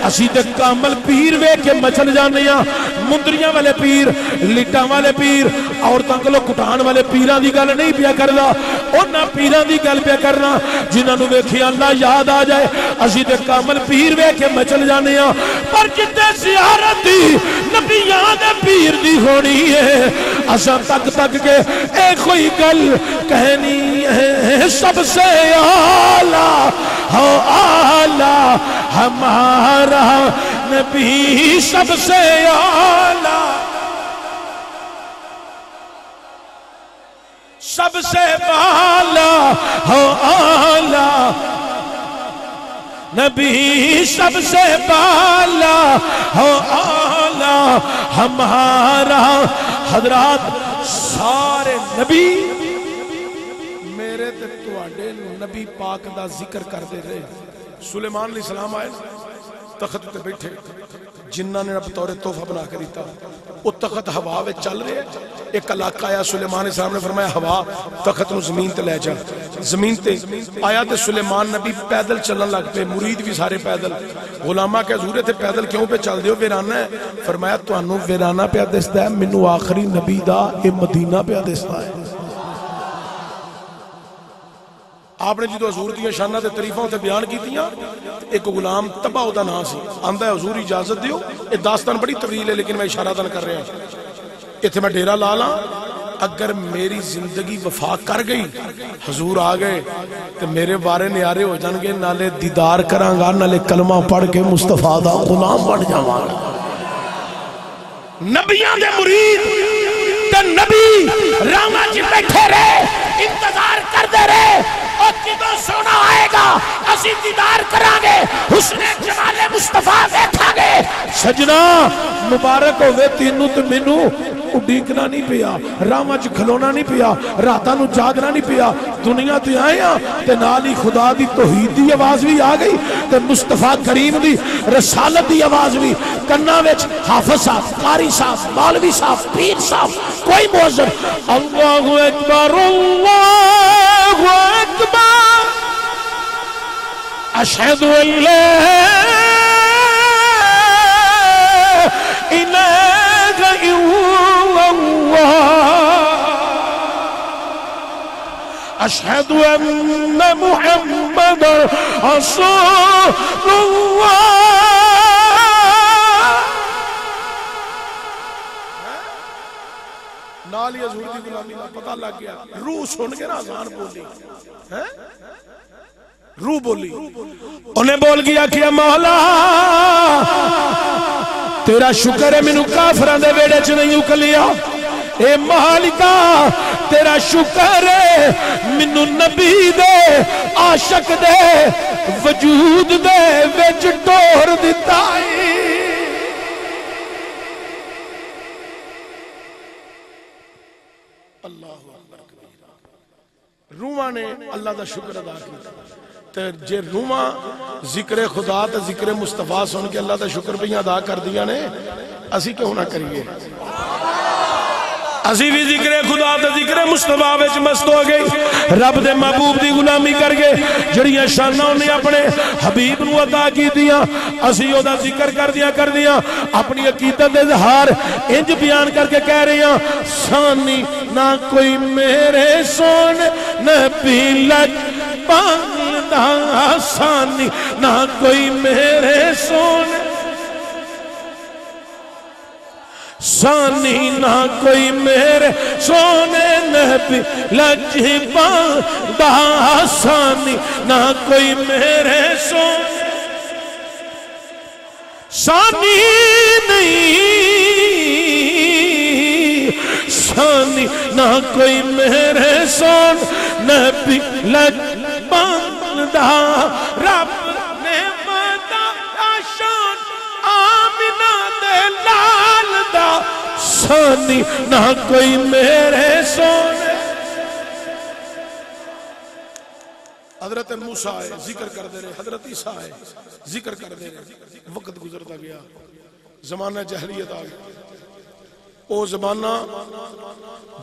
اسی تے کامل پیر وے کے مچل جانے ہیں. مندریاں والے پیر لٹاں والے پیر عورتاں کلو کٹان والے پیران دی گل نہیں پیا کرنا. انہاں پیران دی گل پیا کرنا جنہاں نو ویکھی اللہ یاد آ جائے. اسی تے کامل پیر وے کے مچل جانے ہیں. پر جتے زیارت دی نبیان دے پیر دی ہونی ہے اساں تک تک کے ایک کوئی گل کہنی ہے سب سے اعلیٰ ہو اعلیٰ ہمارا نبی سب سے اعلیٰ سب سے بالا ہو اعلیٰ نبی سب سے بالا ہو اعلیٰ ہمارا. حضرات سارے نبی میرے تے تواڈے نبی پاک دا ذکر کر دے رہے. سلیمان علیہ السلام آئے تخت تے بیٹھے جنہ نے رب طور تحفہ بنا کے دیتا. وہ تخت ہوا وچ چل رہے. ایک علاقہ آیا سلیمان علیہ السلام نے فرمایا ہوا تخت نو زمین تے لے جا. زمین تے آیا تے سلیمان نبی پیدل چلن لگ پے. مرید بھی سارے پیدل. غلامہ کہ حضور تے پیدل کیوں پہ چل دیو ویرانہ ہے. فرمایا تانوں ویرانہ پہ دسدا ہے مینوں آخری نبی دا اے مدینہ پہ دسدا ہے. آپ نے جدو حضور دیا شانہ تے تعریفاں تے بیان کیتیاں. ایک غلام تبا دا نام سی آندا ہے حضور اجازت دیو. یہ داستان بڑی طویل ہے لیکن میں اشارہ دن کر رہا ہوں. ایتھے میں ڈیرا لا لاں اگر میری زندگی وفا کر گئی حضور آ گئے تو میرے بارے نیارے ہو جان گے. نالے دیدار کراں گا نالے کلمہ پڑھ کے مصطفیٰ دا غلام بن جاواں گا. نبیاں دے مرید تے نبی راما جی بیٹھے رہے انتظار کر دے رہے اور کدوں سونا آئے گا اسی دیدار کران گے حسن جمال مصطفیٰ دیکھا گے. سجنا مبارک ہوئے تینوں تے مینوں اڈیکنا نہیں پیا راما چ کھلونا نہیں پیا راتاں نو جاگنا نہیں پیا. دنیا تے آئے ہاں تے نال ہی خدا دی توحید دی آواز بھی آ گئی تے مصطفیٰ کریم دی رسالت دی آواز بھی کنا وچ. حافظ صاحب قاری صاحب مولوی صاحب پیر صاحب کوئی مؤذن اللہ اکبر اللہ اکبر اشہد ان لا الہ الا اللہ اشہد ان محمد رسول اللہ. نالی حضور دی غلامی کا پتہ لگ گیا. روح سن کے نا اذان بولی روح بولی. انہیں بول گیا کہ مولا تیرا شکر ہے مینوں کافران دے ویڑے چ نہیں اکلیا. اے مالکا تیرا شکر ہے مینوں نبی دے عاشق دے وجود دے وچ ٹور دتا. روحاں نے اللہ دا شکر ادا کیا. جے روحاں ذکر خدا تے ذکر مصطفیٰ سن کے اللہ دا شکر بھی ادا کر دیا نے اسی کیوں نہ کریے. اسی بھی ذکر خدا تے ذکر مصطفیٰ وچ مست ہو گئی. رب دے محبوب دی غلامی کر گئے جڑیاں شاناں انہیں اپنے حبیب نو عطا کی دیا اسی او دا ذکر کر دیا اپنی عقیدت اظہار انج بیان کر کے کہہ رہے ہیں ثانی نہ کوئی میرے سون نبی لگ بندا سانی نہ کوئی میرے سونے سانی نہ کوئی میرے سونے نبی لجی بندا سانی نہ کوئی میرے سونے سانی نہیں سانی نہ کوئی میرے سون نبی لج بندہ رب نے بندہ شان آمینہ دے لال دا سانی نہ کوئی میرے سون حضرت موسیٰ آئے ذکر کر دے رہے حضرت عیسیٰ آئے ذکر کر دے رہے وقت گزرتا گیا زمانہ جہلیت آ گیا او زمانہ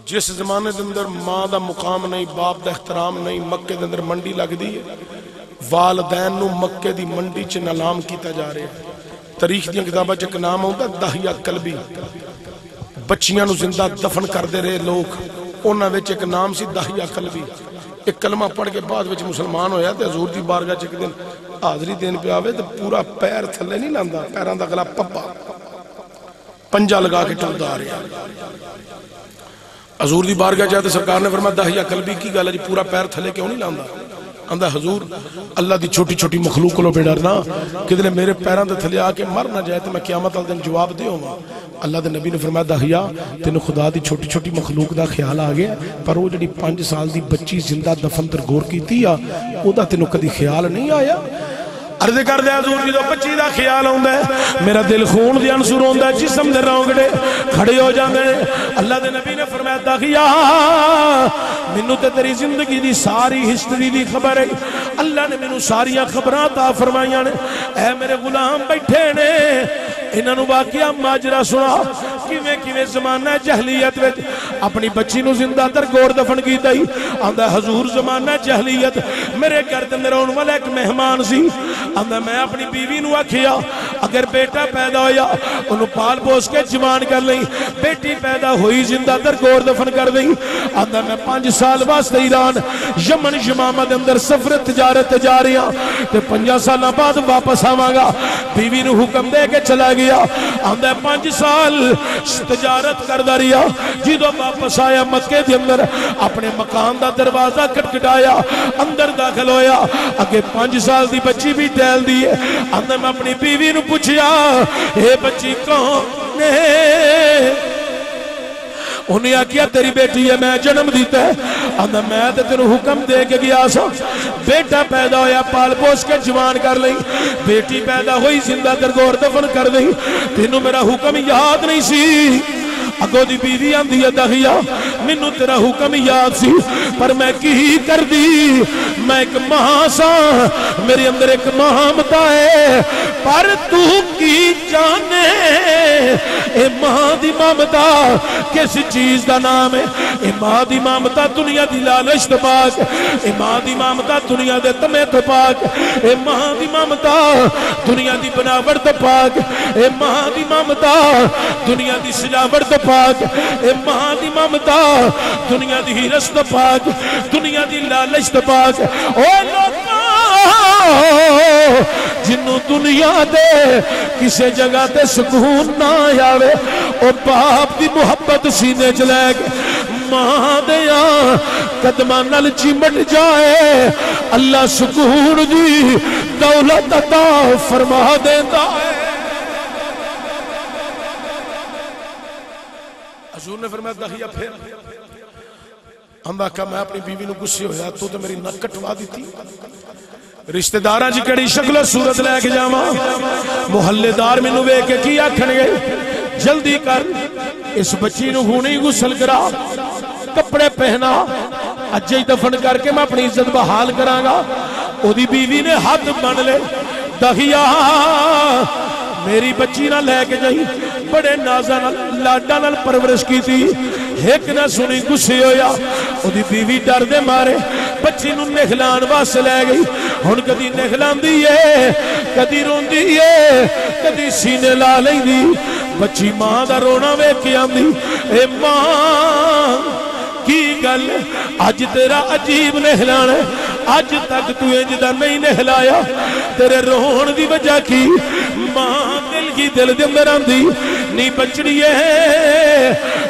جس زمانے دے اندر ماں دا مقام نہیں باپ دا احترام نہیں مکے دے اندر منڈی لگ دی ہے والدین نو مکے دی منڈی چ نلام کیتا جا رہے تاریخ دیاں کتاباں چ ایک نام ہوندا داہیہ قلبی بچیاں نو زندہ دفن کر دے رہے لوگ انہاں وچ ایک نام سی داہیہ قلبی ایک کلمہ پڑھ کے بعد وچ مسلمان ہویا تے حضور دی بارگاہ چ ایک دن حاضری دین پہ آوے تے پورا پیر تھلے نہیں لاندا پیراں دا گلا پپا پنجا لگا کے ٹلدا آ رہا حضور دی بارگاہ جاتے سرکار نے فرمایا داہیہ قلبی کی گل ہے جی پورا پیر تھلے کیوں نہیں لاندا آندا حضور اللہ دی چھوٹی چھوٹی مخلوق کو بے ڈرنا کدنے میرے پیراں دے تھلے آ کے مر نہ جائے تے میں قیامت والے دن جواب دے ہوں اللہ دے نبی نے فرمایا داہیہ تینوں خدا دی چھوٹی چھوٹی مخلوق دا خیال آ گیا پر وہ جڑی 5 سال دی بچی زندہ دفن درگور کیتی آ او دا تینوں کدی خیال نہیں آیا عرض کر دے حضور جدو بچی دا خیال ہوندا ہے میرا دل خون دے عنصر ہوندا ہے جسم دے رونگڑے کھڑے ہو جاندے ہیں اللہ دے نبی نے فرمایا داغیا مینوں تے تیری زندگی دی ساری ہسٹری دی خبر ہے اللہ نے مینوں ساریاں خبراں عطا فرمائیاں نے اے میرے غلام بیٹھے نے انہاں نوں واقعہ ماجرا سنا کیویں کیویں زمانہ جہلیت وچ اپنی بچی نوں زندہ درگور دفن کیتا ہی آندا حضور زمانہ جہلیت میرے گھر دے اندر آن والا ایک مہمان سی آندا میں اپنی بیوی نوں آکھیا اگر بیٹا پیدا ہویا انہوں پال پوس کے جوان کر لیں بیٹی پیدا ہوئی زندہ درگور دفن کر دیں آندا میں 5 سال واسطے ایران یمن یمامہ دے اندر سفر تجارت جا رہی ہاں تے 5 سالاں بعد واپس آواں گا بیوی نوں حکم دے کے چلا گیا آندا 5 سال تجارت کردا رہیا جدوں واپس آیا مکے دے اندر اپنے مکان دا دروازہ کھٹکھٹایا اندر داخل ہویا اگے 5 سال دی بچی بھی ٹہل دی ہے آندا میں اپنی بیوی نوں پوچھیا اے بچی کون ہے انہیں آکیا تیری بیٹی ہے میں جنم دیتا ہے آندا میں تے تینوں حکم دے کے گیا سا بیٹا پیدا ہویا پال پوس کے جوان کر لیں بیٹی پیدا ہوئی زندہ درگور دفن کر دیں تینوں میرا حکم یاد نہیں سی اگو دی بیوی آندی ہے داغیا مینوں تیرا حکم یاد سی پر میں کی کر دی میں ایک ماں سا میرے اندر ایک مامتا ہے پر تو کی جانے اے ماں دی مامتا کس چیز دا نام ہے اے ماں دی مامتا دنیا دی لالچ تو پاک اے ماں دی مامتا دنیا دے تمے تو پاک اے ماں دی مامتا دنیا دی بناوٹ تو پاک اے ماں دی مامتا دنیا دی سجاوٹ تو پاک اے ماں دی مامتا دنیا دی ہیرس تو پاک دنیا دی لالچ تو پاک اوے لوکاں جنوں دنیا دے کسے جگہ تے سکون نہ آوے او باپ دی محبت سینے چ لے کے ماں دیا قدماں نال چمٹ جائے اللہ سکون دی دولت عطا فرما دیندا ہے حضور نے فرمایا داغیا پھر آندا کہ میں اپنی بیوی نوں غصے ہویا تو تے میری نک کٹوا دیتی رشتہ داراں جی کڑی شکل و صورت لے کے جاواں محلے دار مینوں ویکھ کے کی آکھن گے جلدی کر اس بچی نوں ہنے ہی غسل کرا کپڑے پہنا اج ہی دفن کر کے میں اپنی عزت بحال کراں گا او دی بیوی نے ہاتھ بن لے داغیا میری بچی نہ لے کے جائی بڑے نازاں نال لاڈاں نال پرورش کیتی ایک نہ سنی غصے ہویا او دی بیوی ڈر دے مارے بچی نوں نہلان واسطے لے گئی ہن کدی نہلاندی ہے کدی روندی ہے کدی سینے لا لیندی بچی ماں دا رونا ویکھ کے آندی اے ماں کی گل اج تیرا عجیب نہلانا اج تک تو انج دا نہیں نہلایا تیرے رون دی وجہ کی ماں دل کی دل دے اندر آندی نہیں بچڑیے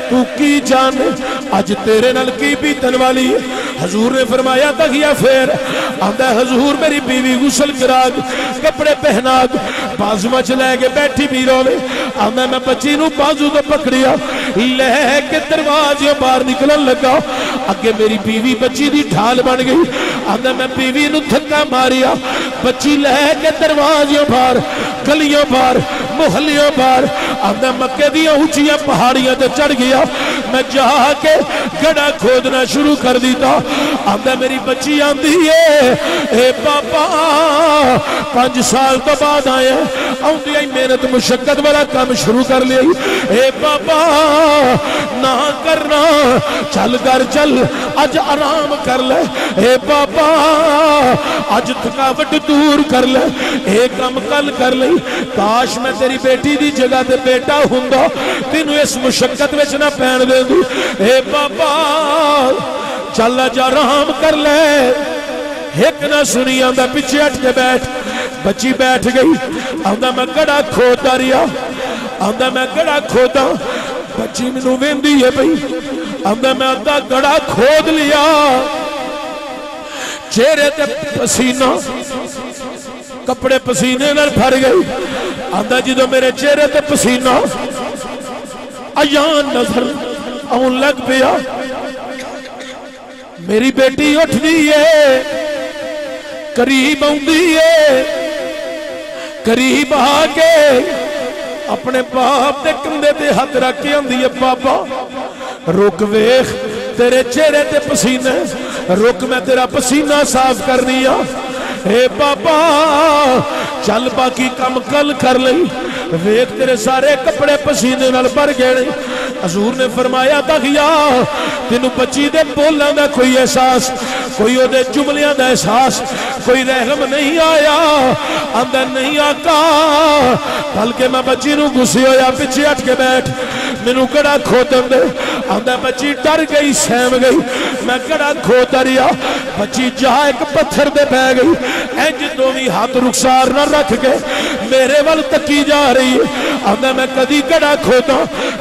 تو کی جان اج تیرے نال کی بیتن والی حضور نے فرمایا تغیہ پھیر آندہ حضور میری بیوی غسل کرا کپڑے پہنا بازو مچ لے کے بیٹھی بھی روے آندہ میں بچی نو بازو تو پکڑیا لے کے دروازے باہر نکلن لگا اگے میری بیوی بچی دی ڈھال بن گئی آندہ میں بیوی نو تھکا ماریا بچی لے کے دروازے باہر گلیوں باہر محلیوں باہر آندہ مکے دیا اونچیاں پہاڑیاں تے چڑھ گیا میں جا کے گڑا کھودنا شروع کر دیتا آندہ میری بچی آندھی ہے اے پاپا 5 سال تو بعد آئے آندھی آئی محنت مشقت والا کام شروع کر لیا اے پاپا نہ کرنا چل کر چل اج آرام کر لے اے پاپا اج تھکاوٹ دور کر لے اے کام کل کر لئی کاش میں تیری بیٹی دی جگہ تے بیٹا ہوندا تینوں اس مشقت وچ نہ پین دے دوں اے پاپا چل جا آرام کر لے ایک نہ سنی آندہ پیچھے ہٹ کے بیٹھ بچی بیٹھ گئی آندہ میں گڑا کھوتا ریا آندہ میں گڑا کھوتا بچی منو ویندی ہے بھئی آندہ میں آندہ گڑا کھود لیا چہرے تے پسینہ کپڑے پسینے نال بھر گئی آندہ جی تو میرے چہرے تے پسینہ ایان نظر آن لگ پیا میری بیٹی اٹھ دیئے قریب آن دیئے قریب آکے اپنے باپ دے کندھے تے ہاتھ رکھ کے آن دیئے پاپا رک ویخ تیرے چہرے تے پسینے رک میں تیرا پسینہ صاف کرنیا اے پاپا چل باقی کم کل کر لئی ویک تیرے سارے کپڑے پسینے نال بھر گئے حضور نے فرمایا تغیہ تینوں بچی دے بولنا دا کوئی احساس کوئی او دے جملیاں دا احساس کوئی رحم نہیں آیا اندر نہیں آقا بلکہ میں بچی نو گھسی ہویا پیچھے ہٹ کے بیٹھ مینوں کڑا کھوتن دے اندر بچی ڈر گئی سہم گئی میں کڑا کھوتا ریا بچی جہاں ایک پتھر دے بہ گئی انج دوویں ہاتھ رخسار نہ رکھ کے میرے ول تکی جا رہی ہے آندا میں کدی کڑا کھودا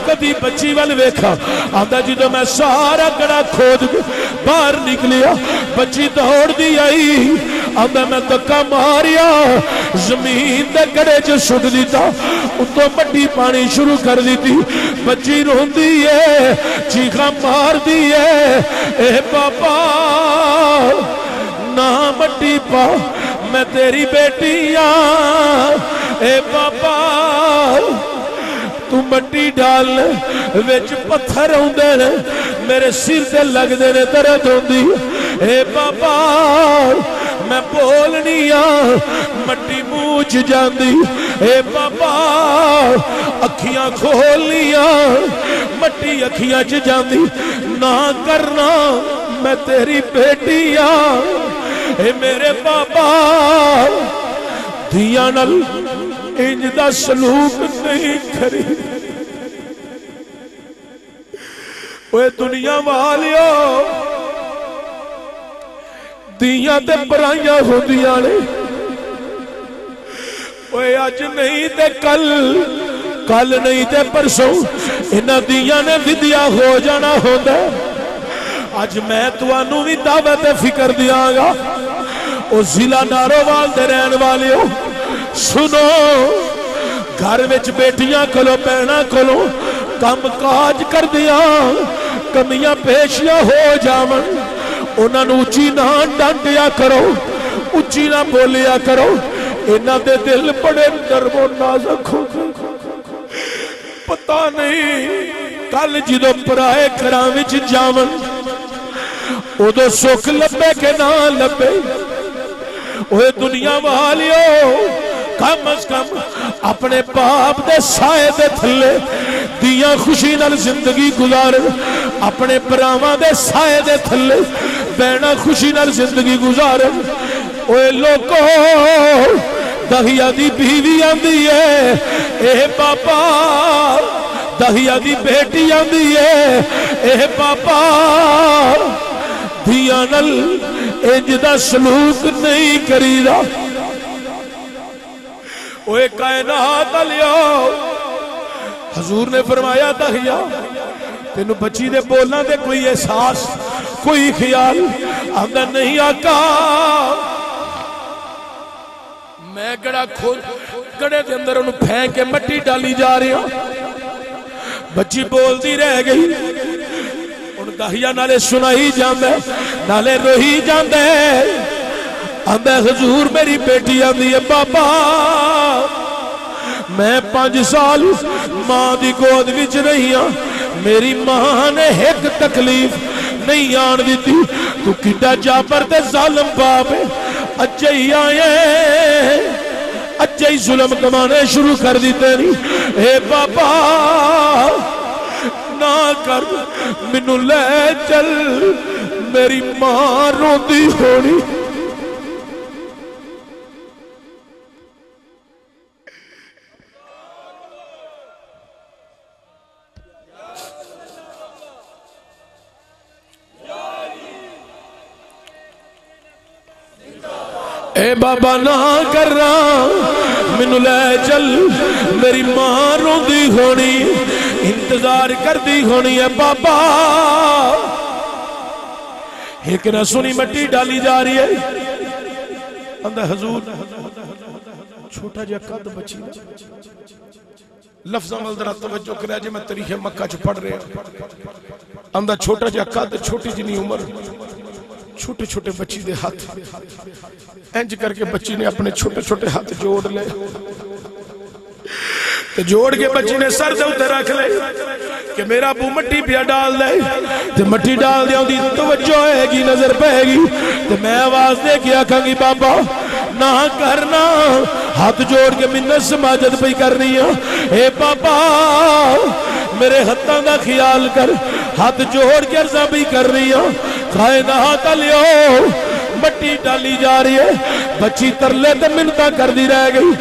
کدی بچی ول ویکھا آندا جدوں میں سارا کڑا کھود باہر نکلیا بچی دوڑ دی آئی آندا میں دکا ماریا زمین دے کڑے چ سٹ دیتا اتوں مٹی پانی شروع کر دیتی بچی روندی ہے چیخاں مار دی ہے اے پاپا نہ مٹی پا میں تیری بیٹی اے پاپا تو مٹی ڈال وچ پتھر ہوندے نے میرے سر تے لگ دے نے درد ہوندی اے پاپا میں بولنی مٹی منہ چ جاندی اے پاپا اکھیاں کھولیاں مٹی اکھیاں چ جاندی نہ کرنا میں تیری بیٹی اے میرے پاپا دھیاں نال انج دا سلوک نہیں کری اوے دنیا والیو دیاں تے برائیاں ہوندیاں نے اوے اج نہیں تے کل نہیں تے پرسوں انہاں دیاں نے ودیا ہو جانا ہوندا اج میں تانوں وی دعوت فکر دیاں گا او ضلع نارووال دے رہن والیو سنو گھر وچ بیٹیاں کولو بہناں کولو کم کاج کر دیاں کمیاں پیشیاں ہو جاون انہاں نوں اچھی نہ ڈانٹیا کرو اچھی نہ بولیا کرو انہاں دے دل بڑے نرم و نازک ہو پتہ نہیں کل جدوں پرائے گھراں وچ جاون اودوں سکھ لبے کہ نہ لبے اوے دنیا والیو کم از کم اپنے باپ دے سائے دے تھلے دیاں خوشی نال زندگی گزار اپنے براواں دے سائے دے تھلے بہنا خوشی نال زندگی گزار اوے لوگو دہیا دی بیوی آندی ہے اے پاپا دہیا دی بیٹی آندی ہے اے پاپا دیاں نال انج دا سلوک نہیں کریدا اوے کائنات لیاؤ حضور نے فرمایا دہیا تینو بچی دے بولنا دے کوئی احساس کوئی خیال آمدہ نہیں آقا میں گڑا کھول گڑے دے اندر انہوں پھینک کے مٹی ڈالی جا رہی ہوں بچی بول دی رہ گئی ان دہیا نالے سنائی جاندے نالے روہی جاندے آمدہ حضور میری بیٹی آمدی ہے بابا میں 5 سال ماں دی گود وچ رہی ہاں میری ماں نے ایک تکلیف نہیں آن دیتی تو کٹا جابر تے ظالم باپ اچھے ہی آئے اچھے ہی ظلم کمانے شروع کر دیتے نہیں اے بابا نہ کر منو لے چل میری ماں روندی ہونی اے بابا نہ کر رہا منو لے چل میری ماں روندی ہونی انتظار کر دی ہونی ہے بابا ایک نہ سنی مٹی ڈالی جا رہی ہے اندر حضور چھوٹا جا قد بچی لفظ عمل ذرا توجہ کرے جی میں تاریخ مکہ چ پڑھ رہا اندر چھوٹا جا قد چھوٹی جنی عمر چھوٹے چھوٹے بچی دے ہاتھ انج کر کے بچی نے اپنے چھوٹے چھوٹے ہاتھ جوڑ لے تو جوڑ کے بچی نے سر دے اتر رکھ لے کہ میرا ابو مٹی پیا ڈال دے تو مٹی ڈال دے دی توجہ ہے گی نظر پہے گی تو میں آواز دے کے آکھاں گی بابا نہ کرنا ہاتھ جوڑ کے منت سماجت پہ کرنی ہے اے بابا میرے ہتھاں دا خیال کر ہاتھ جوڑ کے عرضہ بھی کر رہی ہوں کائنات لیو مٹی ڈالی جا رہی ہے بچی ترلے تے منتاں کر دی رہ گئی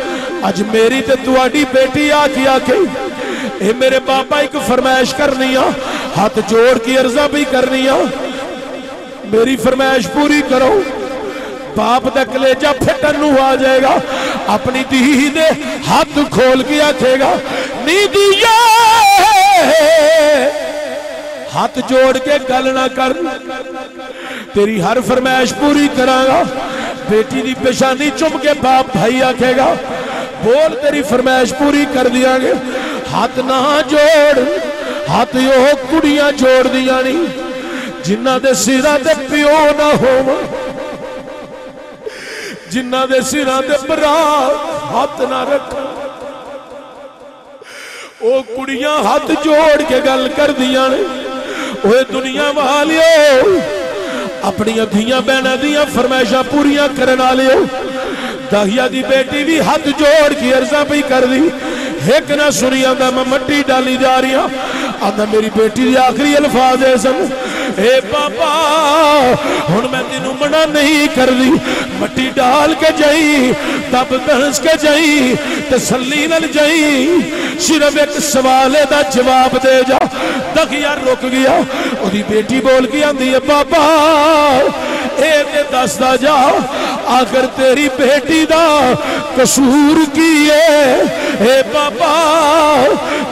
اج میری تے تواڈی بیٹی آکھی آکھی اے میرے باپا ایک فرمائش کرنی ہے ہاتھ جوڑ کی عرضہ بھی کرنی ہے میری فرمائش پوری کرو باپ دا کلیجہ پھٹن نو آ جائے گا اپنی دی دے ہاتھ کھول کے آکھے گا نی دیا ہاتھ جوڑ کے گل نہ کر تیری ہر فرمائش پوری کراں بیٹی دی پیشانی چم کے باپ بھائی آکھے گا بول تیری فرمائش پوری کر دیا گے ہاتھ نہ جوڑ ہاتھ یو کڑیاں جوڑ دیا نہیں جنہ دے سیرہ دے پیو نہ ہو جنہ دے سیرہ دے برات ہاتھ نہ رکھا او کڑیاں ہاتھ جوڑ کے گل کر دیا نہیں اوہ دنیا والیو اپنی دھیاں بہنہ دیاں فرمائشہ پوریاں کرنا لیو دہیا دی بیٹی بھی ہاتھ جوڑ کی عرضہ بھی کر دی ایک نہ سنی آندہ میں مٹی ڈالی جا رہی ہوں آندہ میری بیٹی دی آخری الفاظ ہے سن اے بابا ہن میں تینوں منع نہیں کر دی مٹی ڈال کے جائی تب بہنس کے جائی تسلی نل جائی صرف ایک سوالے دا جواب دے جا دغیا رک گیا اور دی بیٹی بول کے آندی ہے بابا اے دے دس دا جا آخر تیری بیٹی دا قصور کی ہے اے بابا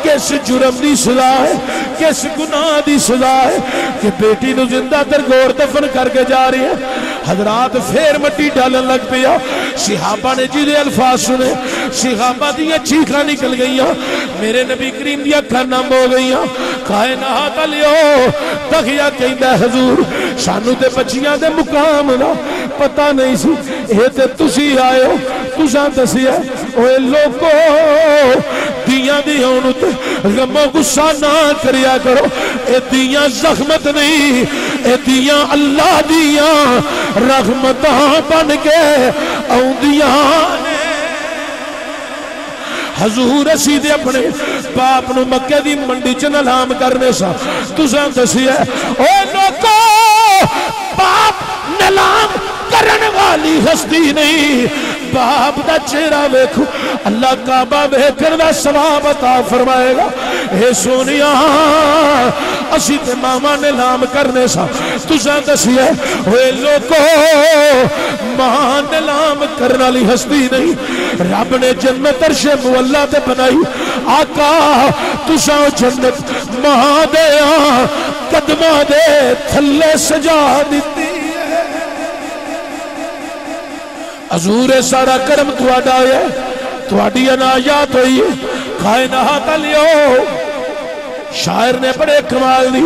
کس جرم دی سزا ہے کس گناہ دی سزا ہے کہ بیٹی نو زندہ در گور دفن کر کے جا رہی ہے حضرات پھر مٹی ڈالن لگ پیا صحابہ نے جی دے الفاظ سنے صحابہ دیا چیخاں نکل گئیاں میرے نبی کریم دیا کھانم ہو گئیاں کائنات لیو دغیا کہندہ حضور سانو تے بچیاں دے مقام نا پتہ نہیں سی اے تے تسی آئے ہو تساں دسی ہے اوے لوگو دیاں دی ہونت غم و غصہ نہ کریا کرو اے دیاں زخمت نہیں اے دیاں اللہ دیاں رحمتاں بن کے اوندیاں حضور اسی دے اپنے باپ نو مکہ دی منڈی چ نلام کرنے سا تساں دسی ہے او لوگو باپ نلام کرن والی ہستی نہیں باپ دا چہرہ ویکھو اللہ کعبہ ویکھن دا ثواب عطا فرمائے گا۔ اے سونیا اسی تے ماما نے نام کرنے سا تساں دسیے ہوئے لوگو ماں نے نام کرنا لی ہستی نہیں، رب نے جنت عرش مولا تے بنائی، آقا تساں جنت ماں دے قدمہ دے تھلے سجا دیتی ہے۔ حضور سارا کرم تواڈا ہے، تواڈی عنایات ہوئی کائنات لیو۔ شاعر نے بڑے کمال دی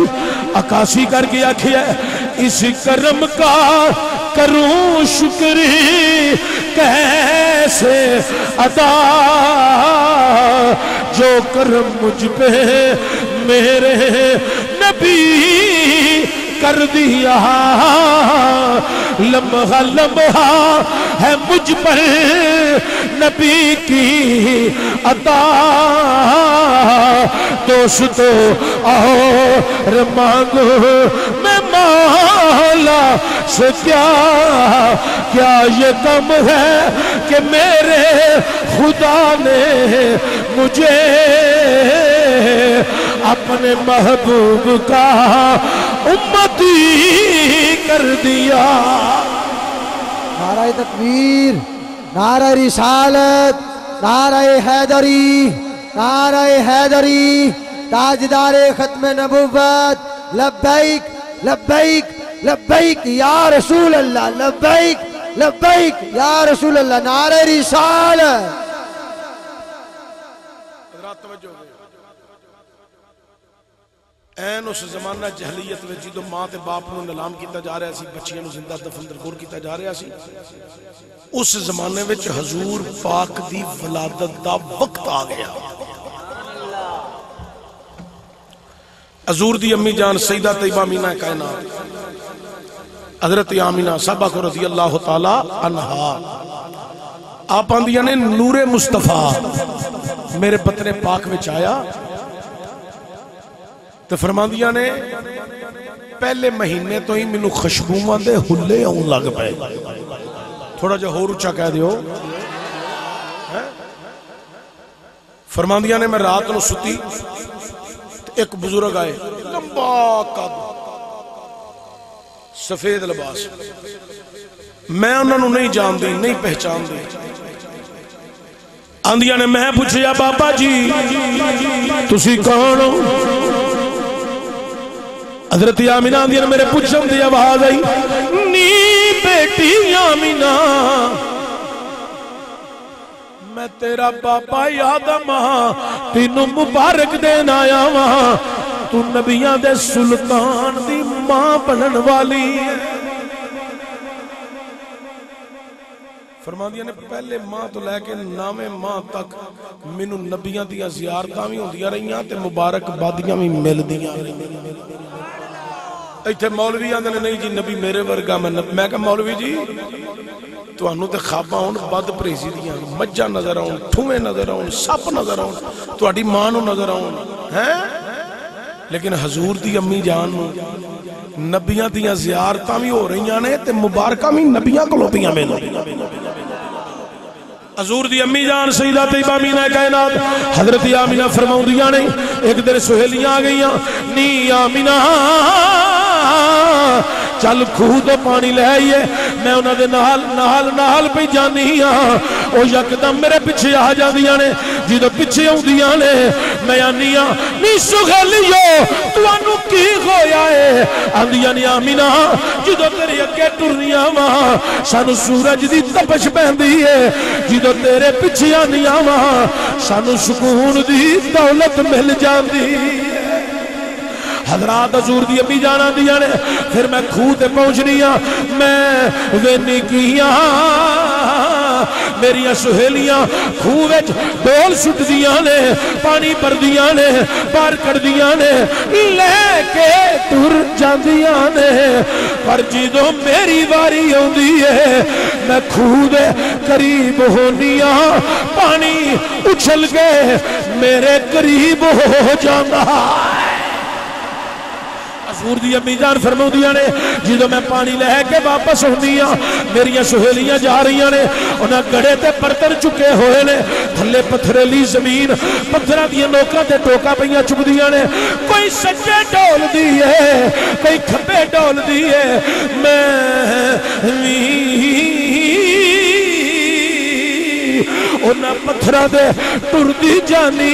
عکاسی کر کے آکھی ہے، اس کرم کا کروں شکری کیسے ادا، جو کرم مجھ پہ میرے نبی کر دیا، لمحہ لمحہ ہے مجھ پر نبی کی عطا، دوستو اور مانگو میں مولا سے کیا یہ کم ہے کہ میرے خدا نے مجھے اپنے محبوب کا امتی کر دیا۔ نعرہ تکبیر، نعرہ رسالت، نعرہ حیدری، نعرہ حیدری، تاجدار ختم نبوت، لبیک لبیک لبیک یا رسول اللہ، لبیک لبیک یا رسول اللہ، نعرہ رسالت۔ این اس زمانہ جہلیت میں جدو ماں تے باپ نو نلام کیتا جا رہا سی، بچیاں نو زندہ دفن درگور کیتا جا رہا سی، اس زمانے میں حضور پاک دی ولادت دا وقت آ گیا۔ حضور دی امی جان سیدہ طیبہ آمینہ کائنات حضرت آمینہ صحابہ کو رضی اللہ تعالی عنہا آپ آندیاں نے نور مصطفیٰ میرے پتنے پاک میں چایا تو فرماندیاں نے پہلے مہینے تو ہی منو خشبوماں دے ہلے آن لگ پائے، تھوڑا جو ہور اچھا کہہ دیو۔ فرماندیاں نے میں رات نو ستی، ایک بزرگ آئے لمبا قد سفید لباس، میں انہوں نے نہیں جان دی نہیں پہچان دی، آندیاں نے میں پوچھیا بابا جی تسی کون ہو؟ حضرت آمینہ آندیاں نے میرے پوچھن دی آواز آئی، نی بیٹی آمینہ میں تیرا بابا آدم ہاں، تینوں مبارک دین آیا وہاں، تو نبیاں دے سلطان دی ماں بنن والی ہے۔ فرماندیاں نے پہلے ماں تو لے کے نام ماں تک منو نبیاں دیا زیارتاں بھی ہوندیاں رہیاں تے مبارک بادیاں بھی مل دیاں رہیاں۔ ایتھے مولوی آندے نے نہیں جی نبی میرے ورگا، میں کہا مولوی جی تو انہوں تے خواباں ہون بد پریزی دیاں، مجھا نظر آؤں، ٹھویں نظر آؤں، سپ نظر آؤں، تو اڈی مانو نظر آؤں ہیں، لیکن حضور دی امی جان نبیاں دیاں زیارتاں بھی ہو رہیاں نے تے مبارکہ بھی نبیاں کو لوپیاں میں حضور دی امی جان سیدہ طیبہ آمینہ کائنات حضرت آمینہ فرماؤندیاں نے ایک دن سہیلیاں آ گئیاں، نی آمینہ چل کھو تو پانی لے آئیے، میں انہوں نے نال پہ جانی ہاں، او یکدم میرے پیچھے آ جاندیاں نے، جدو پیچھے ہوندیاں نے میں آنی ہاں نی سہیلیو تو انو کی ہویا ہے؟ آندیاں نی آمینہ جدو تیرے اگے ٹرنیاں وہاں سانو سورج دی تپش پہندی ہے، جدو تیرے پیچھے آنیاں وہاں سانو سکون دی دولت مل جاندی ہے۔ حضرات حضور دی امی جانا دیا نے پھر میں کھو تے پہنچنیاں، میں وینی کیاں میری سہیلیاں کھووچ ڈول سٹ دیاں نے، پانی پر دیاں نے، پار کر دیاں نے، لے کے ٹر جاندیاں نے، پر جدوں میری واری ہوندی ہے میں کھو دے قریب ہونیاں، پانی اچھل کے میرے قریب ہو جاندہ۔ حضور دی امی جان فرماؤندیاں نے جدوں میں پانی لے کے واپس ہوندی ہاں میریاں سہیلیاں جا رہی نے انہاں گڑے تے برتن چکے ہوئے نے تھلے پتھریلی زمین پتھراں دی نوکاں تے ٹوکا پئیاں چکدیاں نے کوئی سجے ڈول دی ہے کوئی کھبے ڈول دی ہے میں انہاں پتھراں دے ٹردی جانی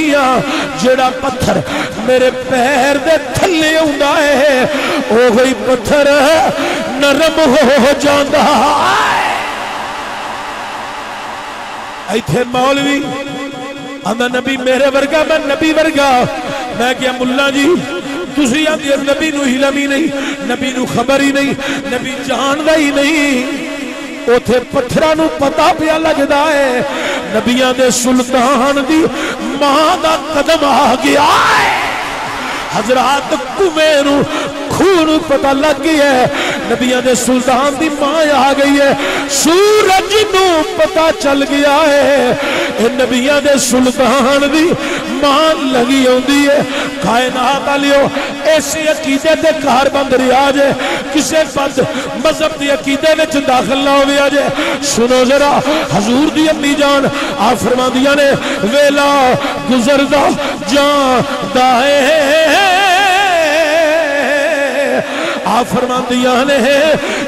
جڑا پتھر میرے پیر دے تھلے ہوندا ہے اوہی پتھر نرم ہو جاندا ایتھے مولوی آندا نبی میرے ورگا میں نبی ورگا میں کیا ملا جی تسی آندی نبی نو علم ہی نہیں نبی نو خبر ہی نہیں نبی جاندا ہی نہیں اوتھے پتھراں نو پتہ پیا لگدا ہے نبیاں دے سلطان دی ماں دا قدم آ گیا ہے حضرات کمیرو خون پتہ لگ گیا ہے نبیاں دے سلطان دی ماں آ گئی ہے سورج نو پتہ چل گیا ہے اے نبیاں دے سلطان دی ماں لگی ہوندی ہے کائنات والیو ایسے عقیدے تے کار بند رہا جے کسے بند مذہب دی عقیدے وچ داخل نہ ہویا جے سنو ذرا حضور دی امی جان آپ فرماندیاں نے ویلا گزردا جاندا ہے آپ فرماندیاں نے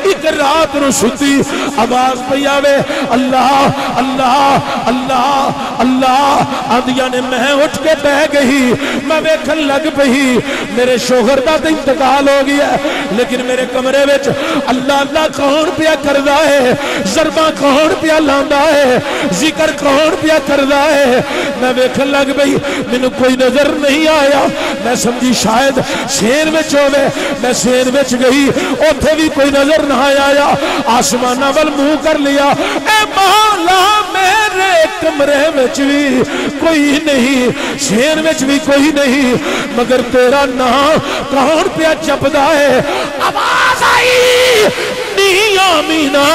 ایک رات نو ستی آواز پئی آوے اللہ اللہ اللہ اللہ آندیاں نے میں اٹھ کے بہ گئی میں ویکھن لگ پئی میرے شوہر دا تے انتقال ہو گیا لیکن میرے کمرے وچ اللہ اللہ کون پیا کردا ہے ضرباں کون پیا لاندا ہے ذکر کون پیا کردا ہے میں ویکھن لگ پئی مینوں کوئی نظر نہیں آیا میں سمجھی شاید شیر وچ ہوے میں شیر وچ گئی اوتھے بھی کوئی نظر نہ آیا آسماناں ول منہ کر لیا اے مولا میرے کمرے وچ بھی کوئی نہیں شیر وچ بھی کوئی نہیں مگر تیرا نام کون پیا جپدا ہے آواز آئی نی آمینہ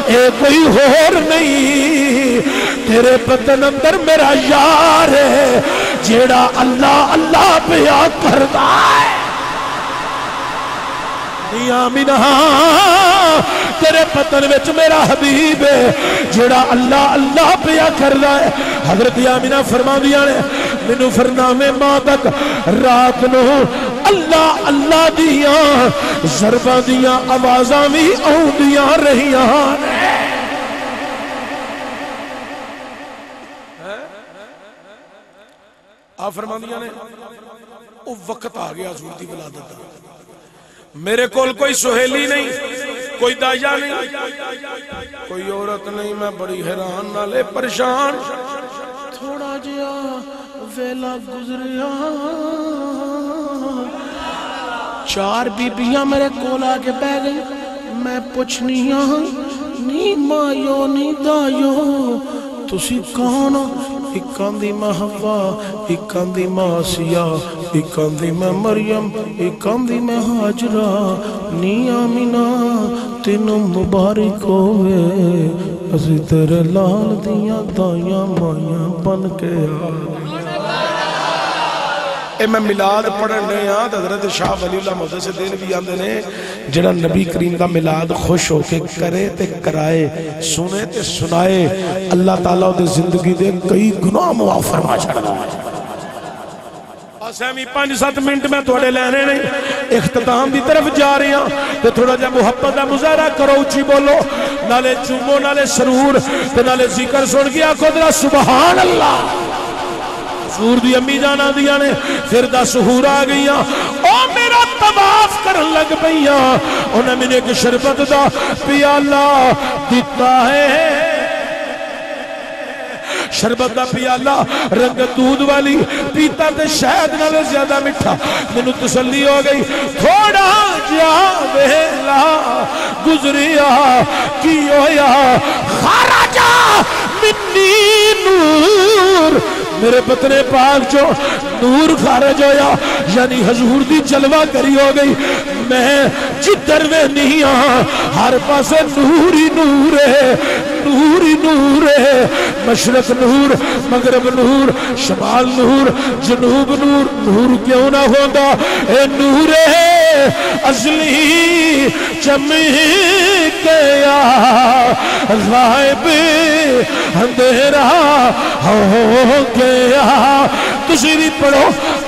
اے کوئی اور نہیں تیرے بدن اندر میرا یار ہے جیڑا اللہ اللہ پیا کردا ہے آمینہ تیرے پتن وچ میرا حبیب ہے جڑا اللہ اللہ پیا کردا ہے حضرت آمینہ فرماندیاں نے مینوں فرنامے ماں تک رات نو اللہ اللہ دیاں ضرباں دیاں آوازاں وی آوندیاں رہیاں آپ فرماندیاں نے او وقت آ گیا حضور دی ولادت دا میرے کول کوئی سہیلی نہیں کوئی دایا نہیں کوئی عورت نہیں میں بڑی حیران نالے پریشان تھوڑا جیا ویلا گزریا چار بیبیاں میرے کول آگے بہ گئی میں پوچھنی نی مایو نی دایو تسی کون ایکاں دی میں حوا ایکاں دی میں آسیہ ایکاں دی میں مریم ایکاں دی میں حاجرہ نی آمینہ تینوں مبارک ہوئے اسی تیرے لال دیاں دائیاں مائیاں بن کے اے میں ملاد پڑھن رہے ہاں حضرت شاہ ولی اللہ محدث دین بھی آندے نے جڑا نبی کریم دا ملاد خوش ہو کے کرے تے کرائے سنے تے سنائے اللہ تعالیٰ دے زندگی دے کئی گناہ معاف فرما چھڑنا آسامی 5-7 منٹ میں تھوڑے لینے نہیں اختتام دی طرف جا رہی ہاں تے تھوڑا جا محبت دا مظاہرہ کرو اچھی بولو نالے چومو نالے سرور تے نالے ذکر سن گیا خودرا سبحان اللہ حضور دی امی جانا دیا نے پھر دا سہور آ گئی او میرا طواف کرن لگ پئیاں انہیں میں نے ایک شربت دا پیالہ دیتا ہے شربت دا پیالہ رنگ دودھ والی پیتا تے شہد نالے زیادہ مٹھا مینوں تسلی ہو گئی تھوڑا جا ویلا گزریا کی ہویا خارجا منی نور میرے پتنے پاک جو نور خارج ہویا یعنی حضور دی جلوہ کری ہو گئی میں جدر میں نہیں ہر پاسے نور ہی نور ہے نور ہی نور ہے مشرق نور مغرب نور شمال نور جنوب نور نور کیوں نہ ہوندہ اے نور ہے ازلی چمکیا غائب اندھیرا ہو گیا. تسی بھی پڑھو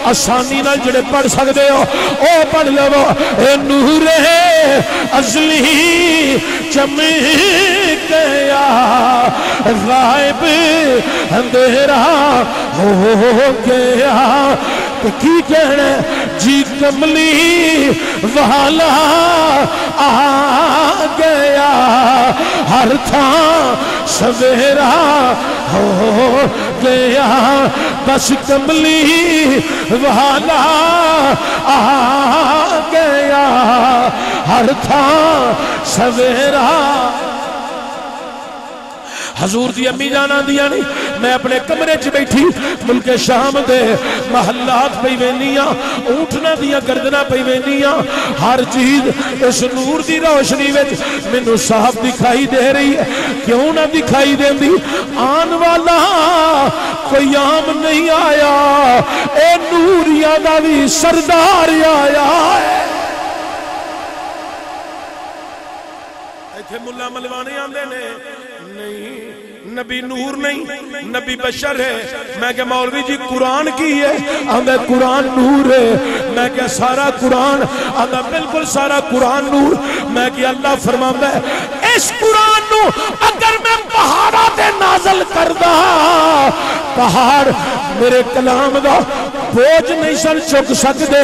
آسانی نال جڑے پڑھ سکتے ہو او پڑھ لو. اے نور ازلی چمکیا غائب اندھیرا ہو گیا. تو کی کہنا جی کملی والا آ گیا ہر تھاں سویرا ہو گیا. بس کملی والا آ گیا ہر تھاں سویرا. حضور دی امی جانا دیا نہیں میں اپنے کمرے چ بیٹھی ملک شام دے محلات پہ وینیاں اونٹنا دیا گردنا پہ وینیاں ہر چیز اس نور دی روشنی وچ مینوں صاف دکھائی دے رہی ہے. کیوں نہ دکھائی دیندی؟ آن والا کوئی عام نہیں آیا اے نوریاں دا بھی سردار آیا ہے. ایتھے ملا ملوانے آندے نے نہیں نبی نور نہیں نبی بشر ہے. میں کہ مولوی جی قرآن کی ہے آندھے قرآن نور ہے. میں کہ سارا قرآن آندھے بالکل سارا قرآن نور. میں کہ اللہ فرماتا ہے اس قرآن نو اگر میں پہاڑا تے نازل کردہ پہاڑ میرے کلام دا بوجھ نہیں سن چک سکتے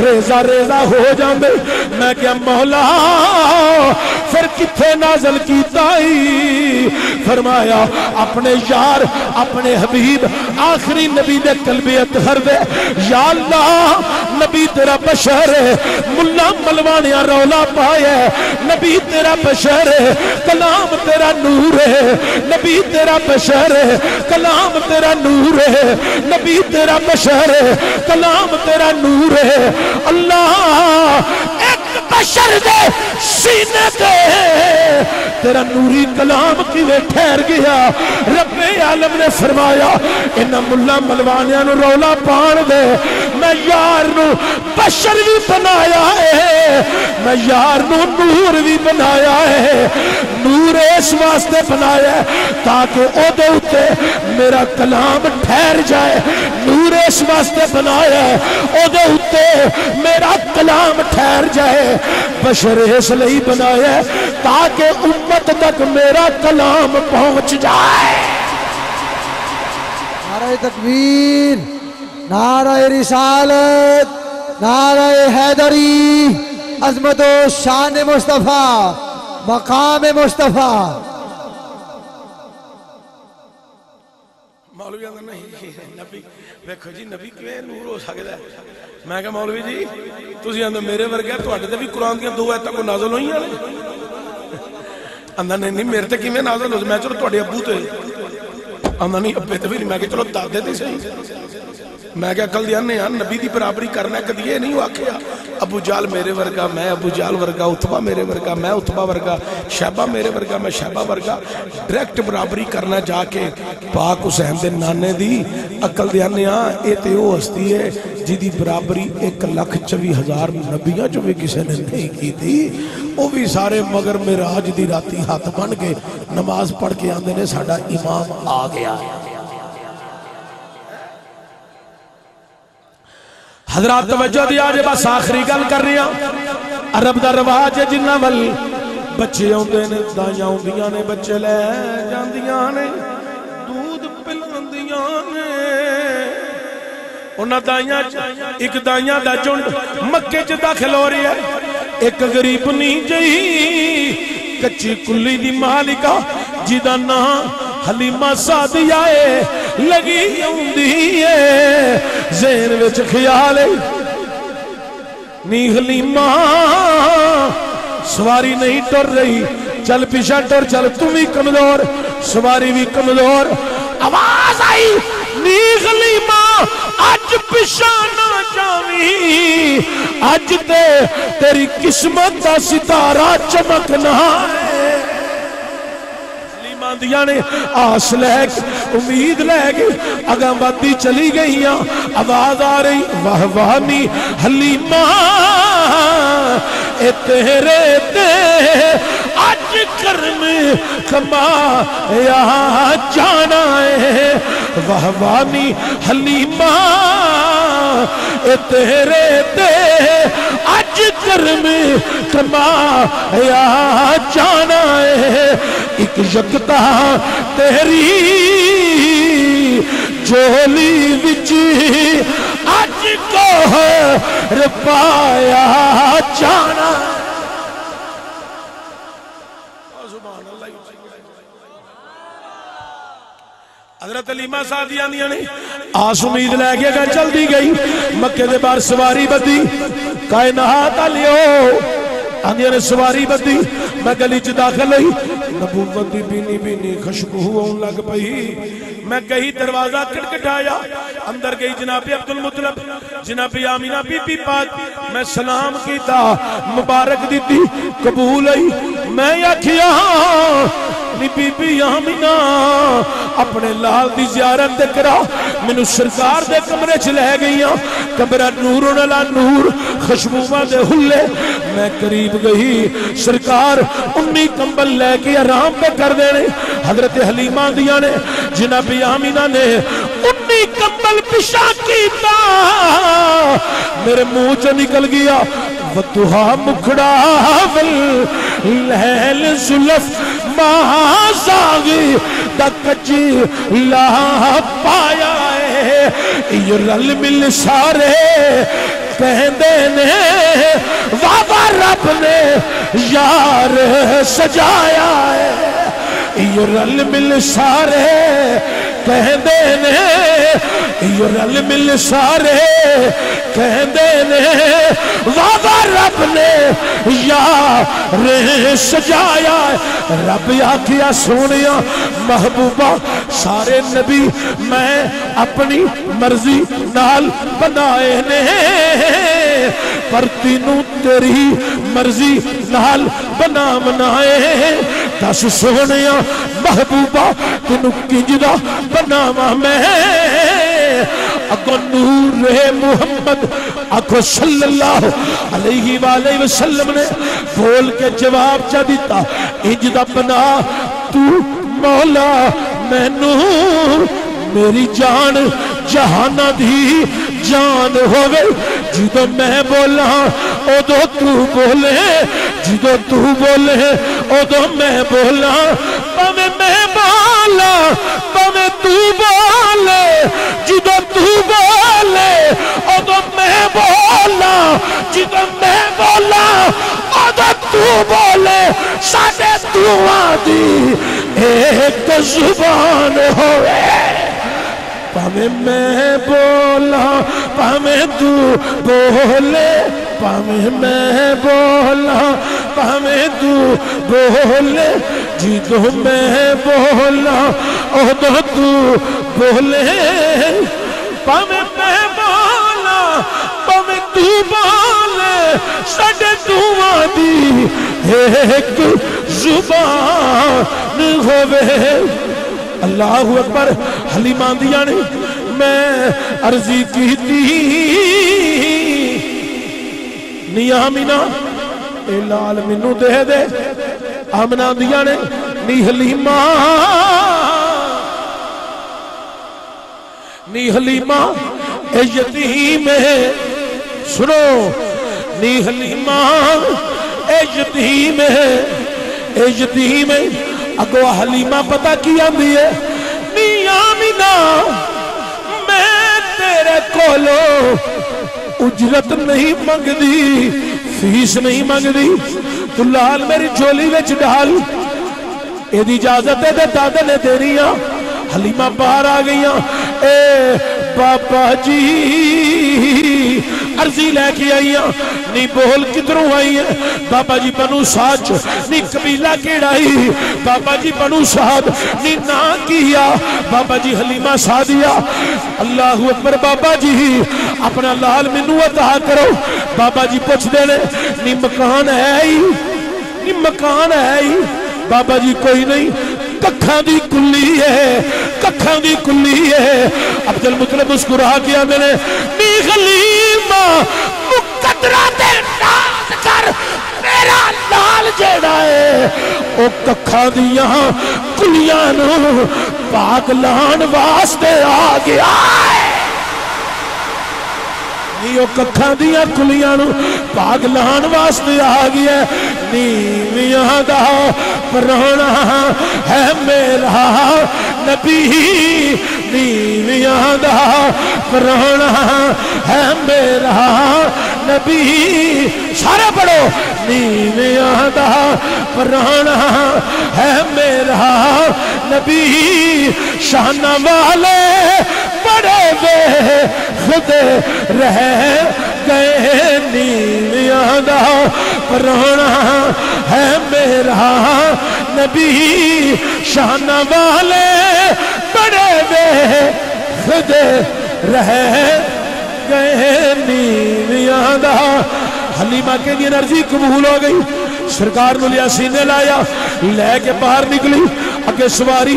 ریزہ ریزہ ہو جاندے. میں کہ مولا پھر کتھے نازل کیتا ہی؟ فرمایا اپنے یار اپنے حبیب آخری نبی دے قلبِ اطہر دے. یا اللہ نبی تیرا بشر ہے ملا ملوانیاں رولا پایا نبی تیرا بشر ہے کلام تیرا نور ہے نبی تیرا بشر ہے کلام تیرا نور ہے نبی تیرا بشر ہے کلام تیرا نور ہے. اللہ ایک بشر دے سینے دے تیرا نوری کلام کیویں ٹھہر گیا. رب عالم نے فرمایا انہاں ملا ملوانیاں نو رولا پان دے میں یار نو بشر بھی بنایا ہے میں یار نو نور بھی بنایا ہے. نور اس واسطے بنایا ہے تاکہ او دے اتے میرا کلام ٹھہر جائے. نور اس واسطے بنایا ہے او دے اتے میرا کلام ٹھہر جائے. بشر اس لئی بنایا ہے تاکہ امت تک میرا کلام پہنچ جائے. نعرہ تکبیر نعرہ رسالت نعرہ حیدری عظمت و شان مصطفیٰ مقام مصطفیٰ. مولوی اندر نہیں نبی ویکھو جی نبی کیویں نور ہو سکدا ہے. میں کہ مولوی جی تسی اندر میرے ورگے تواڈے تے بھی قرآن دیاں دو آیتاں کو نازل ہوئی ہیں اندر نہیں میرے تے کیویں نازل ہو. میں چلو تواڈے ابو تے اندر نہیں ابے تے بھی نہیں. میں کہ چلو دادے تے صحیح. میں کہ عقل دیاں نے نبی دی برابری کرنا کدی یہ نہیں آکھیا ابو جال میرے ورگا میں ابو جال ورگا اتبا میرے ورگا میں اتبا ورگا شہبہ میرے ورگا میں شہبہ ورگا. ڈائریکٹ برابری کرنا جا کے پاک حسین دے نانے دی عقل دیاں نے اے تے او ہستی ہے جی برابری 1,24,000 نبیاں جو بھی کسی نے نہیں کی تھی. وہ بھی سارے مگر معراج دی راتی ہاتھ بن کے نماز پڑھ کے آندے نے ساڈا امام آ گیا. حضرات توجہ دیا جے بس آخری گل کر رہی ہوں. عرب دا رواج ہے جنہ ول بچے ہوندے نے دائیاں ہوندیاں نے بچے لے جاندیاں نے دودھ پلاندیاں نے. انہاں دائیاں ایک دائیاں دا جھنڈ مکے چ داخل ہو رہی ہے. ایک غریب نہیں جئی کچی کلی دی مالکہ جدا نام حلیمہ سعدیہ لگی ہوندی ہے. ذہن وچ خیال نی حلیمہ سواری نہیں ٹر رہی چل پیچھے ٹر چل تم بھی کمزور سواری بھی کمزور. آواز آئی نی حلیمہ اج پیچھے نہ جاویں اج تے تیری قسمت دا ستارہ چمکنا ہے. دیا نے آس لے امید لے گئی اگاں بادی چلی گئی. آواز آ رہی واہ واہ نی حلیمہ اے تیرے تے اج کرم کمایا جانا ہے واہ وانی حلیمہ اے تیرے تے اج کرم کمایا جانا ہے ایک یکتا تیری جولی وچ اج کوہر پایا جانا حضرت علیمہ سعدیہ نے آس امید لے کے گئے چل دی گئی مکے دے بار سواری بدی کائنات لیو آندیا نے سواری بدی میں گلی چ داخل ہوئی نبوت دی بینی بینی خوشبو ہون لگ پئی میں گئی دروازہ کھٹکھٹایا اندر گئی جناب عبدالمطلب جناب آمینہ بی بی پاک میں سلام کیتا مبارک دیتی قبول آئی میں آکھیا نی بی بی آمینہ اپنے لال دی زیارت کرا منو سرکار دے کمرے چ لے گئیاں کمرہ نور علی نور خوشبوواں دے ہلے میں قریب گئی سرکار امی کمبل لے کے آرام پہ کر دینے حضرت حلیمہ دیا نے جناب آمینہ نے امی کمبل پشا کیتا میرے منہ چ نکل گیا وَتُہا مکھڑا واللیل زلف مازاغی دا کچی لا پایا ہے یہ رل مل سارے کہندے نے وابا رب نے یار سجایا ہے یہ رل مل سارے کہندے نے یہ رل مل سارے کہندے نے وابا رب نے یار سجایا ہے رب آکھیا سونیا محبوبہ سارے نبی میں اپنی مرضی نال بنائے نے پر تینوں تیری مرضی نال بنا منائے دس سونیا محبوبہ تینوں کنجدہ بناوا میں اگو نور محمد اگو صلی اللہ علیہ وآلہ وسلم نے بول کے جواب چا دیتا انجدہ بنا تو مولا میں نور میری جان جہانہ دی جان ہوئے جدو میں بولا او دو تو بولے جدو تو بولے او دو میں بولا پامے میں بولا پامے تو بولے جدو تو بولے او دو میں بولا جدو میں بولا او دو تو بولے ساڑھے دعا دی ایک زبان ہوئے پامے میں بولا پامے تو بولے پامے میں بولا پامے تو بولے جدو میں بولا او دو تو بولے پامے میں بولا پامے تو بولے ساڑھے دعا دی ایک زبان ہوئے اللہ اکبر حلیمہ دیا نے میں عرضی کی تھی نی آمینہ اے لال منو دے دے آمنہ دیا نے نی حلیمہ اے یتیم ہے سنو نی حلیمہ اے یتیم ہے اے یتیم ہے اگو حلیمہ پتہ کیا بھی ہے نی آمینہ میں تیرے کولو اجرت نہیں مانگ دی فیس نہیں مانگ دی تو لال میری جھولی وچ ڈال اے دی اجازت ہے دادا نے دینیاں حلیمہ باہر آ گئیاں اے بابا جی عرضی لے کے آئیاں نی بول کدھروں آئی ہیں بابا جی بنو ساچ نی قبیلہ کیڑائی بابا جی بنو سعد نی نا کیا بابا جی حلیمہ سعدیہ اللہ اکبر بابا جی اپنا لال منو عطا کرو بابا جی پوچھ دینے نی مکان ہے ہی نی مکان ہے ہی بابا جی کوئی نہیں ککھاں دی کلی ہے ککھاں دی کلی ہے عبدالمطلب مسکرا کیا میں نے نی حلیمہ مقدرہ دے نام یاد کر میرا لال جیڑا ہے او ککھاں دیاں کلیاں نو پاک لان واسطے آ گیا ہے نیو ککھاں دیاں کلیاں نو پاک لان واسطے آ گیا ہے نیویاں دا پرانا ہے میرا نبی نیویاں دا پرانا ہے میرا نبی سارے پڑھو نیویاں دا پرانا ہے میرا نبی شان والے بڑے بے خود رہ گئے نیویاں دا پرانا ہے میرا نبی شان والے بڑے بے خود رہ گئے نیویاں دا حلیمہ کے لیے عرضی قبول ہو گئی سرکار نے لیا سینے لایا لے کے باہر نکلی اگے سواری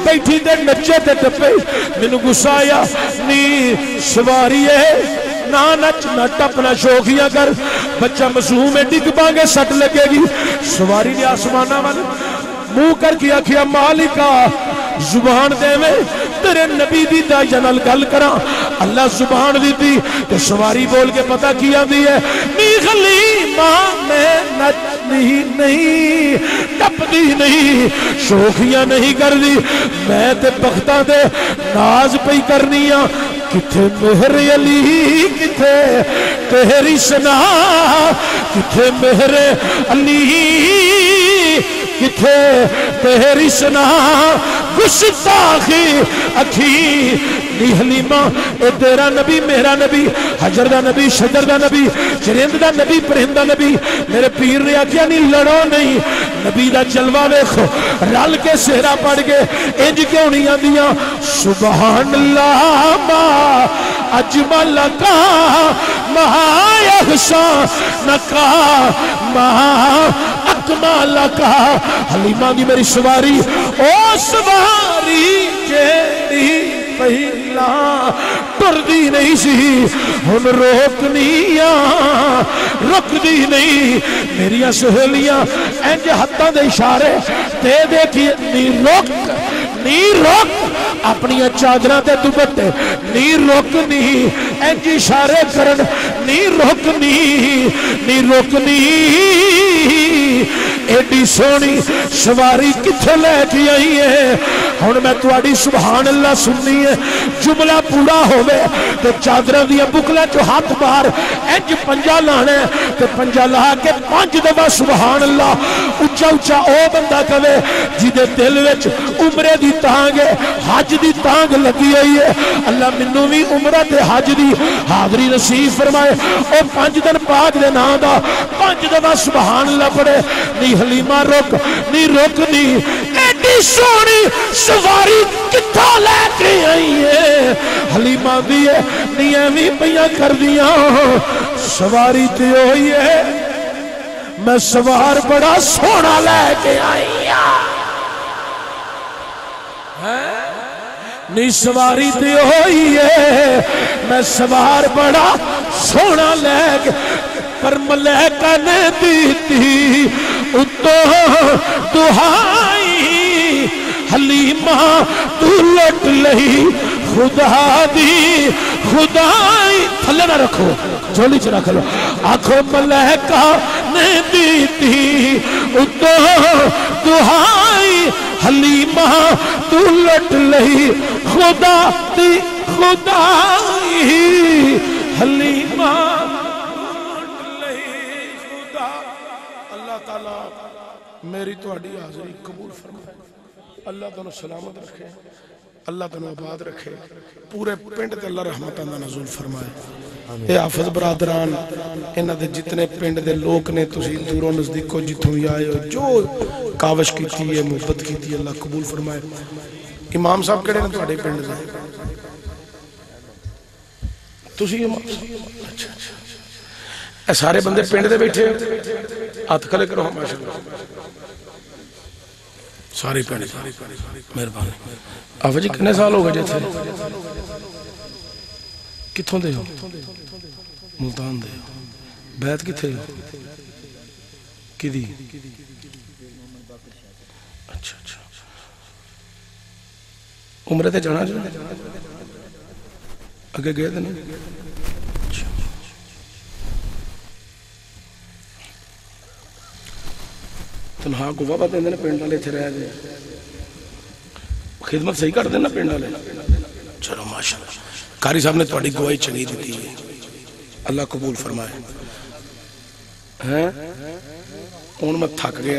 بیٹھی تے نچے تے ٹپے مینو غصہ آیا نی سواری ہے نہ نچ نہ ٹپ نہ شوخیاں کر بچہ معصوم ہے ڈگ پانگے سٹ لگے گی سواری نے آسمانہ والے منہ کر کے آکھیا مالکا زبان دے میں تیرے نبی دی دا جنال گل کرا اللہ زبان دی دی تو سواری بول کے پتہ کیا دی ہے نی غلیمہ میں نچنی نہیں ٹپ دی نہیں شوخیاں نہیں کر دی میں تے بختہ دے ناز پئی کرنیاں کتھے مہر علی کتھے تیری سنا کتھے مہر علی کتھے تیری سنا گستاخی اکھی نی حلیمہ اے تیرا نبی میرا نبی حجر دا نبی شجر دا نبی چرند دا نبی پرند دا نبی میرے پیر نے آکھیا نہیں لڑو نہیں نبی دا جلوہ ویکھو رل کے سہرا پڑ گئے انج کیوں نہیں آندیاں سبحان اللہ ما اجمل کا ما یحسن کا ما اکمل کا حلیمہ دی میری سواری او سواری جیڑی پہلا ٹردی نہیں سی ہن روکنیاں رکدی نہیں میری سہیلیاں انج ہتھاں دے اشارے دے دے کی نی روک اپنی چادراں تے دوپٹے نی روکنی انج اشارے کرن نی روکنی ایڈی سونی سواری کتھے لے کے آئی ہے ہن میں تواڈی سبحان اللہ سننی ہے جملہ پورا ہوئے تو چادراں دیا بکلا جو ہاتھ باہر انج پنجا لانے تو پنجا لا کے 5 دفعہ سبحان اللہ اچھا اچھا او بندہ کہے جدے دل وچ عمرے دی تانگ ہے حج دی تانگ لگی ہوئی ہے اللہ منو بھی عمرہ تے حج دی حاضری نصیب فرمائے او 5 دن پاک دے نام دا 5 دفعہ سبحان اللہ پڑھے نی حلیمہ رک نی ایڈی سونی سواری کتھا لے کے آئی ہے حلیمہ دی ہے نی ایویں پیاں کر دیاں سواری تے ہوئی ہے میں سوار بڑا سونا لے کے آئی نی سواری تے ہوئی ہے میں سوار بڑا سونا لے کے پر ملیکہ نے دیتی اتو دہائی حلیمہ تو لٹ لئی خدا دی خدائی تھلے نہ رکھو جھولی چ رکھ لو آنکھوں ملیکہ نے دیتی اتو دہائی حلیمہ تو لٹ لئی خدا دی خدائی حلیمہ میری تو اڈی حاضری قبول فرمائے اللہ تنو سلامت رکھے اللہ تنو آباد رکھے پورے پنڈ تے اللہ رحمتاں دا نزول فرمائے اے حافظ برادران انہاں دے جتنے پنڈ دے لوگ نے تسی دوروں نزدیکو جتوں بھی آئے ہو جو کاوش کیتی ہے محبت کیتی ہے اللہ قبول فرمائے امام صاحب کڑے نے تواڈے پنڈ دے تسی امام صاحب اچھا اے سارے بندے پنڈ دے بیٹھے ہاتھ کھلے کرو ماشاءاللہ ساری پنڈ مہربانی آفا جی کتنے سال ہو گئے جیسے کتھوں دے ہو ملتان دے ہو بیعت کتھے کی دی؟ اچھا اچھا عمرے تے جانا جو اگے گئے تھے نہیں؟ تنہا کو بابا دیں دینا پینڈ والے تھے رہ دے خدمت صحیح کر دینا پینڈ والے. چلو ماشاءاللہ قاری صاحب نے تھوڑی گواہی چنگی دیتی ہے اللہ قبول فرمائے. ہوں میں تھک گیا.